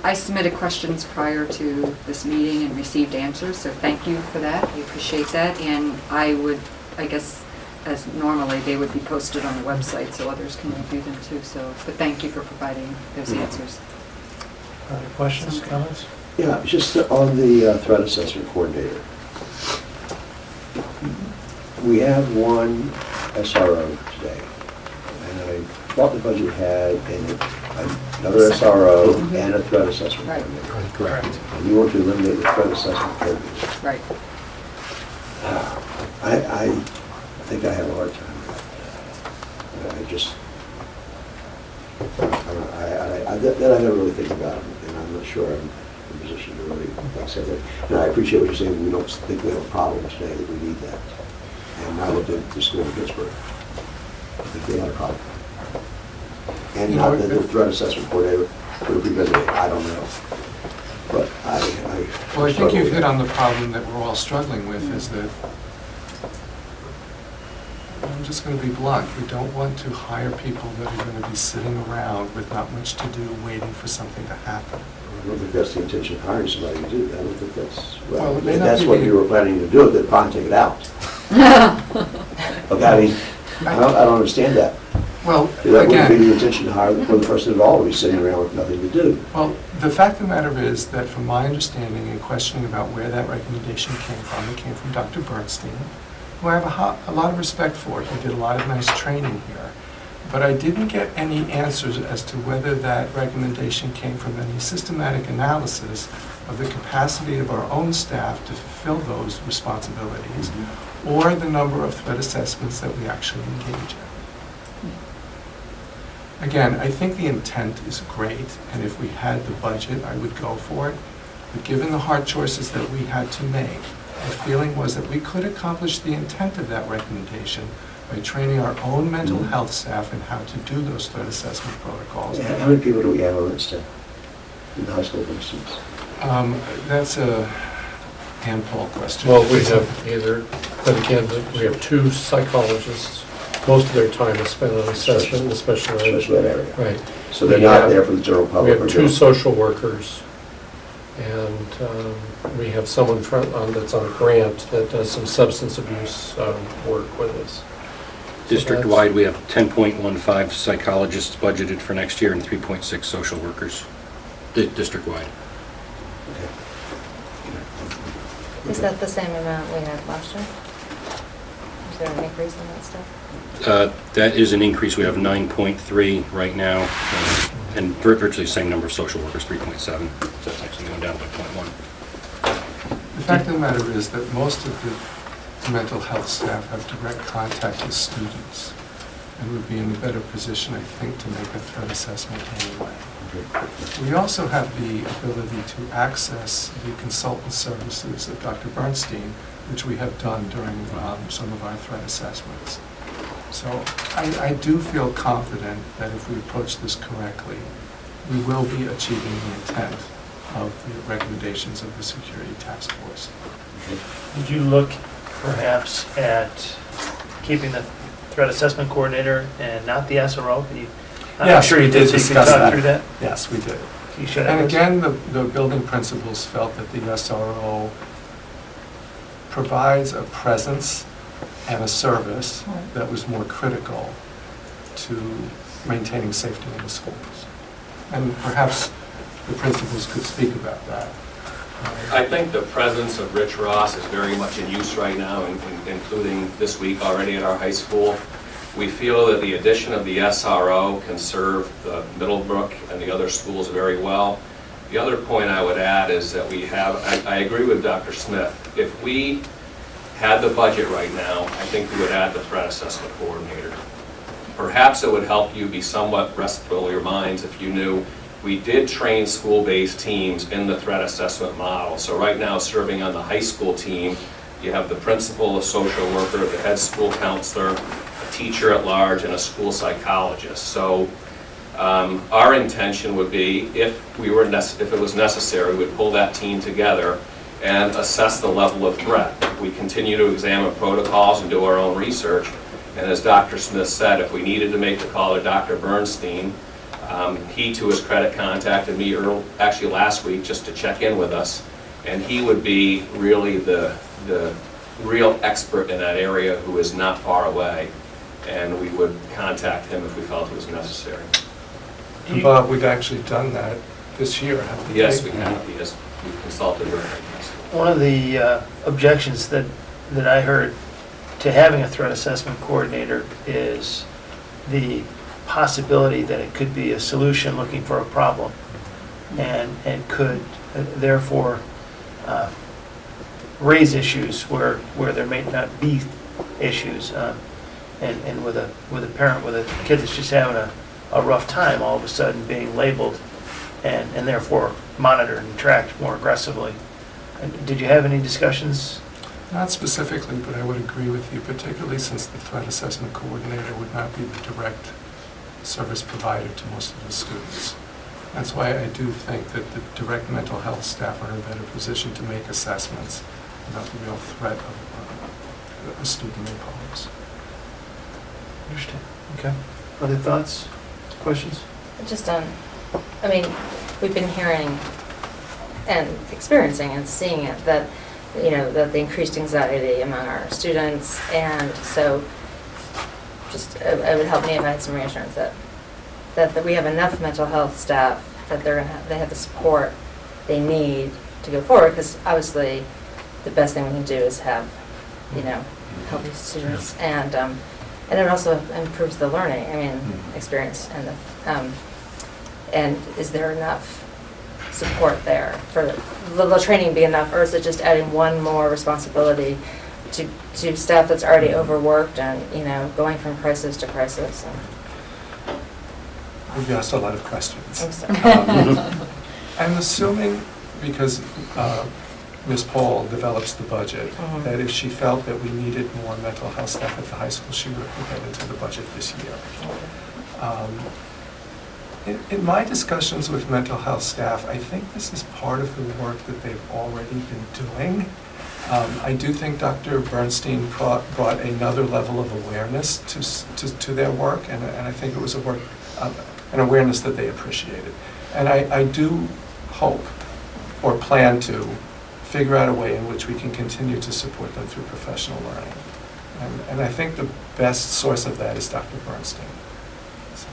I submitted questions prior to this meeting and received answers, so thank you for that. I appreciate that. And I guess, as normally, they would be posted on the website so others can review them too. But thank you for providing those answers. Other questions, comments? Yeah, just on the threat assessment coordinator. We have one SRO today, and I thought the budget had in it another SRO and a threat assessment coordinator. Correct. And you want to eliminate the threat assessment coordinator. Right. I think I have a hard time with that. That I never really think about, and I'm not sure I'm in a position to really accept that. And I appreciate what you're saying. We don't think we have a problem today that we need that. And I looked at the school in Pittsburgh. I think they had a problem. And not that the threat assessment coordinator would have prevented it. I don't know. But Well, I think you've hit on the problem that we're all struggling with, is that I'm just going to be blunt. We don't want to hire people that are going to be sitting around with not much to do, waiting for something to happen. I don't think that's the intention of hiring somebody to do that. I don't think that's, Well, it may if not that's be what the- you were planning to do, then fine, take it out. Okay, I mean, I don't understand that. Well, That wouldn't be again, the intention to hire for the person at all, to be sitting around with nothing to do. well, the fact of the matter is that from my understanding and questioning about where that recommendation came from, it came from Dr. Bernstein, who I have a lot of respect for. He did a lot of nice training here. But I didn't get any answers as to whether that recommendation came from any systematic analysis of the capacity of our own staff to fulfill those responsibilities, or the number of threat assessments that we actually engage in. Again, I think the intent is great, and if we had the budget, I would go for it. But given the hard choices that we had to make, the feeling was that we could accomplish the intent of that recommendation by training our own mental health staff in how to do those threat assessment protocols. Yeah, how many people do we have on that staff in high school, for instance? That's a handful question. Well, we have either, but again, we have 2 psychologists. Most of their time is spent on assessment, the special ed. Special ed area. Right. So they're We not have- there for the general We public? have or 2 general- social workers And we have someone that's on a grant that does some substance abuse work with us. District-wide, we have 10.15 psychologists budgeted for next year and 3.6 social workers, district-wide. Is that the same amount we had last year? Is there an increase in that stuff? That is an increase. We have 9.3 right now, and virtually the same number of social workers, 3.7. So that's actually going down by 0.1. The fact of the matter is that most of the mental health staff have direct contact with students and would be in a better position, I think, to make a threat assessment anyway. We also have the ability to access the consultant services of Dr. Bernstein, which we have done during some of our threat assessments. So I do feel confident that if we approach this correctly, we will be achieving the intent of the recommendations of the Security Task Force. Did you look perhaps at keeping the threat assessment coordinator and not the SRO? I'm sure you did, so you can talk through that? Yes, we did. You should And have. again, the building principals felt that the SRO provides a presence and a service that was more critical to maintaining safety in the schools. And perhaps the principals could speak about that. I think the presence of Rich Ross is very much in use right now, including this week already at our high school. We feel that the addition of the SRO can serve the Middlebrook and the other schools very well. The other point I would add is that we have, I agree with Dr. Smith, if we had the budget right now, I think we would add the threat assessment coordinator. Perhaps it would help you be somewhat restful in your minds if you knew we did train school-based teams in the threat assessment model. So right now, serving on the high school team, you have the principal, a social worker, the head school counselor, a teacher at large, and a school psychologist. So our intention would be, if it was necessary, we'd pull that team together and assess the level of threat. We continue to examine protocols and do our own research. And as Dr. Smith said, if we needed to make the call to Dr. Bernstein, he, to his credit, contacted me actually last week just to check in with us, and he would be really the real expert in that area who is not far away, and we would contact him if we felt it was necessary. And Bob, we've actually done that this year, haven't we? Yes, we have. We've consulted with him. One of the objections that I heard to having a threat assessment coordinator is the possibility that it could be a solution looking for a problem, and could therefore raise issues where there may not be issues, and with a parent with a kid that's just having a rough time, all of a sudden being labeled and therefore monitored and tracked more aggressively. Did you have any discussions? Not specifically, but I would agree with you, particularly since the threat assessment coordinator would not be the direct service provider to most of the students. That's why I do think that the direct mental health staff are in a better position to make assessments about the real threat of a student may pose. Understand. Okay. Other thoughts, questions? Just I mean, we've been hearing and experiencing and seeing it, that, you know, that the increased anxiety among our students, and so just, it would help me if I had some reassurance that we have enough mental health staff, that they have the support they need to go forward, because obviously the best thing we can do is have, you know, healthy students, and it also improves the learning, experience, and is there enough support there for the training be enough, or is it just adding one more responsibility to staff that's already overworked and, you know, going from crisis to crisis? We've asked a lot of questions. I'm sorry. I'm assuming, because Ms. Paul develops the budget, that if she felt that we needed more mental health staff at the high school, she would put that into the budget this year. In my discussions with mental health staff, I think this is part of the work that they've already been doing. I do think Dr. Bernstein brought another level of awareness to their work, and I think it was an awareness that they appreciated. And I do hope or plan to, figure out a way in which we can continue to support them through professional learning. And I think the best source of that is Dr. Bernstein. So,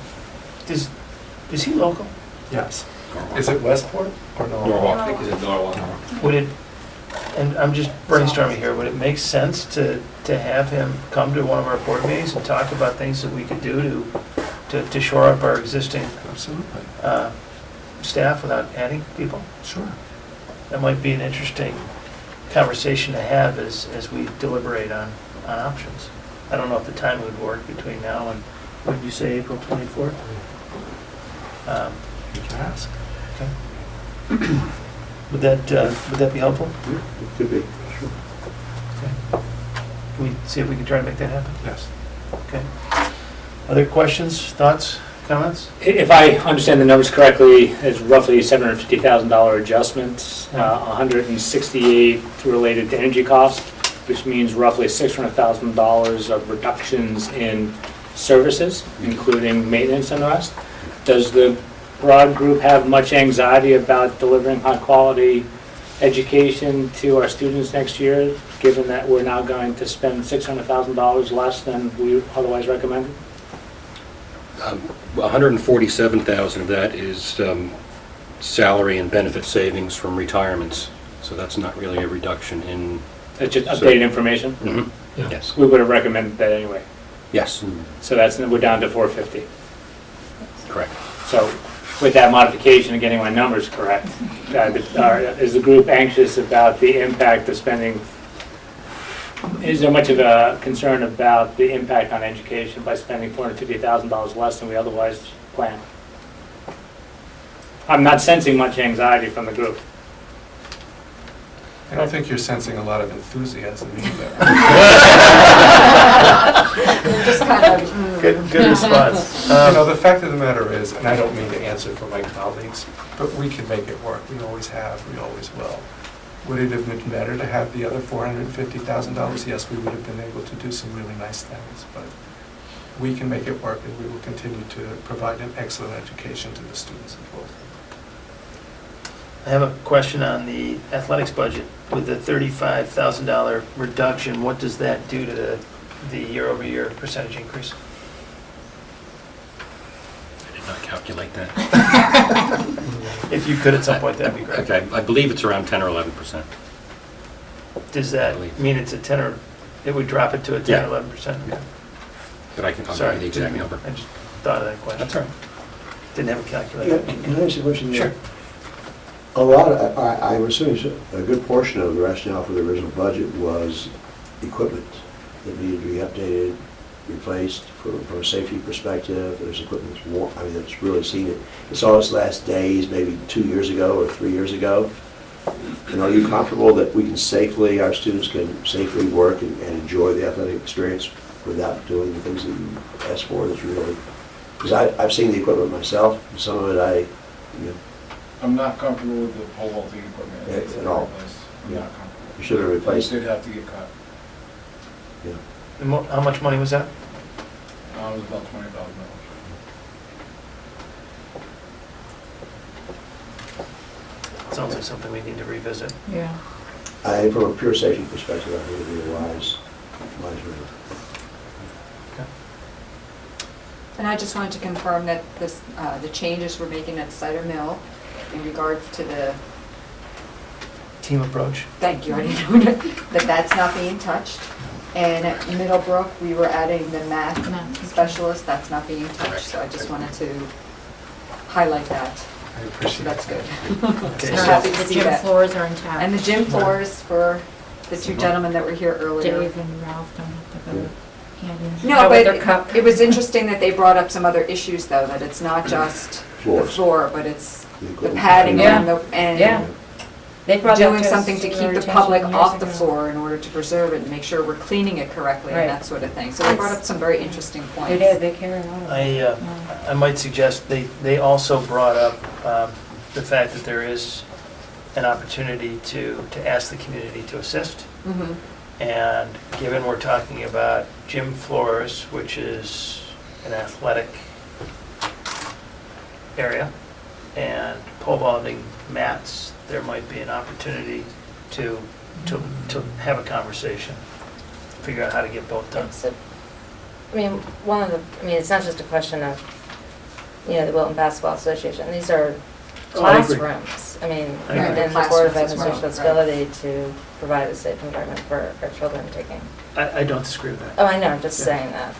Is he local? yes. Is it Westport or Norwalk? I think he's in Norwalk. Would it, and I'm just brainstorming here, would it make sense to have him come to one of our board meetings and talk about things that we could do to shore up our existing Absolutely. staff without adding people? Sure. That might be an interesting conversation to have as we deliberate on options. I don't know if the time would work between now and, what did you say, April 24th? You can ask. Okay. Would that be helpful? Yeah, it could be, sure. Okay. Can we see if we can try to make that happen? Yes. Okay. Other questions, thoughts, comments? If I understand the numbers correctly, it's roughly a $750,000 adjustment, 168 related to energy costs, which means roughly $600,000 of reductions in services, including maintenance and the rest. Does the broad group have much anxiety about delivering high-quality education to our students next year, given that we're now going to spend $600,000 less than we otherwise recommended? 147,000 of that is salary and benefit savings from retirements, so that's not really a reduction in... That's just updated information? Mm-hmm. Yes. We would have recommended that anyway. Yes. So we're down to 450. Correct. So with that modification and getting my numbers correct, is the group anxious about the impact of spending? Is there much of a concern about the impact on education by spending $450,000 less than we otherwise planned? I'm not sensing much anxiety from the group. I don't think you're sensing a lot of enthusiasm either. Just kind of, Good response. The fact of the matter is, and I don't mean to answer for my colleagues, but we can make it work. We always have, we always will. Would it have been better to have the other $450,000? Yes, we would have been able to do some really nice things, but we can make it work, and we will continue to provide an excellent education to the students involved. I have a question on the athletics budget. With the $35,000 reduction, what does that do to the year-over-year percentage increase? I did not calculate that. If you could at some point, that'd be great. Okay, I believe it's around 10 or 11%. Does that mean it's a 10 or, it would drop it to a 10 or 11%? Yeah. But I'll give Sorry, you the exact number. I just thought of that question. That's all right. Didn't have a calculator. Can I ask you a question? Sure. A lot, I'm assuming a good portion of the rationale for the original budget was equipment that needed to be updated, replaced from a safety perspective. There's equipment that's really seen it. It saw its last days maybe 2 years ago or 3 years ago. And are you comfortable that our students can safely work and enjoy the athletic experience without doing the things that you asked for? That's really, because I've seen the equipment myself. Some of it I'm not comfortable with the pole vaulting equipment. At all. I'm not comfortable. You should have replaced It did have to get cut. Yeah. And how much money was that? It was about $20,000. Sounds like something we need to revisit. yeah. From a pure safety perspective, I think it would be a wise move. And I just wanted to confirm that the changes we're making at Cider Mill in regards to the, Team approach. thank you, I didn't know that's not being touched. And at Middlebrook, we were adding the math specialist, that's not being touched, so I just wanted to highlight that. I So appreciate that's that. good. Okay, We're so- happy to The see gym that. floors are intact. And the gym floors for the two gentlemen that were here earlier. Dave and Ralph don't have to go hand in No, hand with their but cup. it was interesting that they brought up some other issues, though, that it's not just the Floors. floor, but it's the equipment. padding Yeah. and Yeah. They brought that doing to something us to our keep the attention public years off the ago. floor in order to preserve it and make sure we're cleaning it correctly Right. and that sort of thing. So they brought up some very interesting points. They did, they carry a lot of it. I might suggest they also brought up the fact that there is an opportunity to ask the community to assist. Mhm. And given we're talking about gym floors, which is an athletic area, and pole vaulting mats there might be an opportunity to have a conversation, figure out how to get both done. So, I mean, it's not just a question of, the Wilton Basketball Association. These are Oh, I agree. classrooms. I mean, I agree. and the Board of Classrooms as well, Administration responsibility to provide a safe environment for our children taking. I don't disagree with that. Oh, I know, I'm just Yeah. saying that.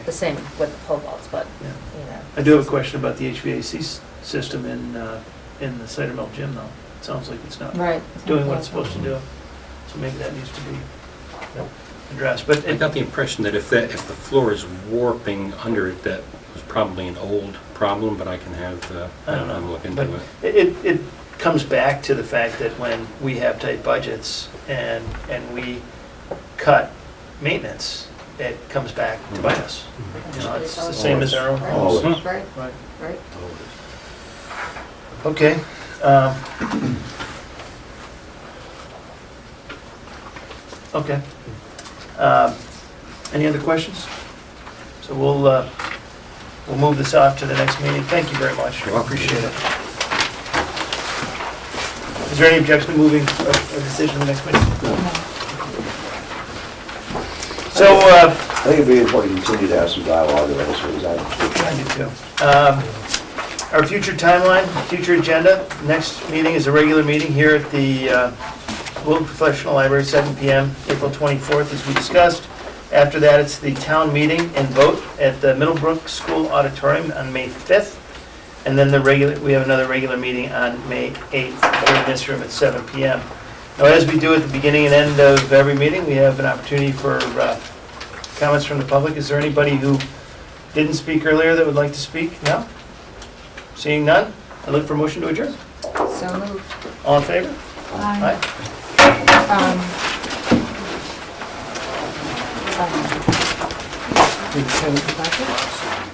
The same with the pole vaults, but, Yeah. you know. I do have a question about the HVAC system in the Cider Mill gym, though. It sounds like it's not Right. doing what it's supposed to do, so maybe that needs to be addressed. But I got the impression that if the floor is warping under it, that was probably an old problem, but I can have, I don't know. I'll look But into it. it comes back to the fact that when we have tight budgets and we cut maintenance, it comes back to bite us. You know, it's the same as our own homes. Right, right, Right. right. Okay. Okay. Any other questions? So we'll move this off to the next meeting. Thank you very much. You're welcome. Appreciate it. Is there any objection to moving a decision to the next meeting? So, I think it'd be important to continue to have some dialogue about this one. I do too. Our future timeline, future agenda, next meeting is a regular meeting here at the Wilton Professional Library, 7 p.m., April 24th, as we discussed. After that, it's the town meeting and vote at the Middlebrook School Auditorium on May 5th. And then we have another regular meeting on May 8th here in this room at 7 p.m. Now, as we do at the beginning and end of every meeting, we have an opportunity for comments from the public. Is there anybody who didn't speak earlier that would like to speak? No? Seeing none, I look for a motion to adjourn. So moved. All in favor? Aye. We can-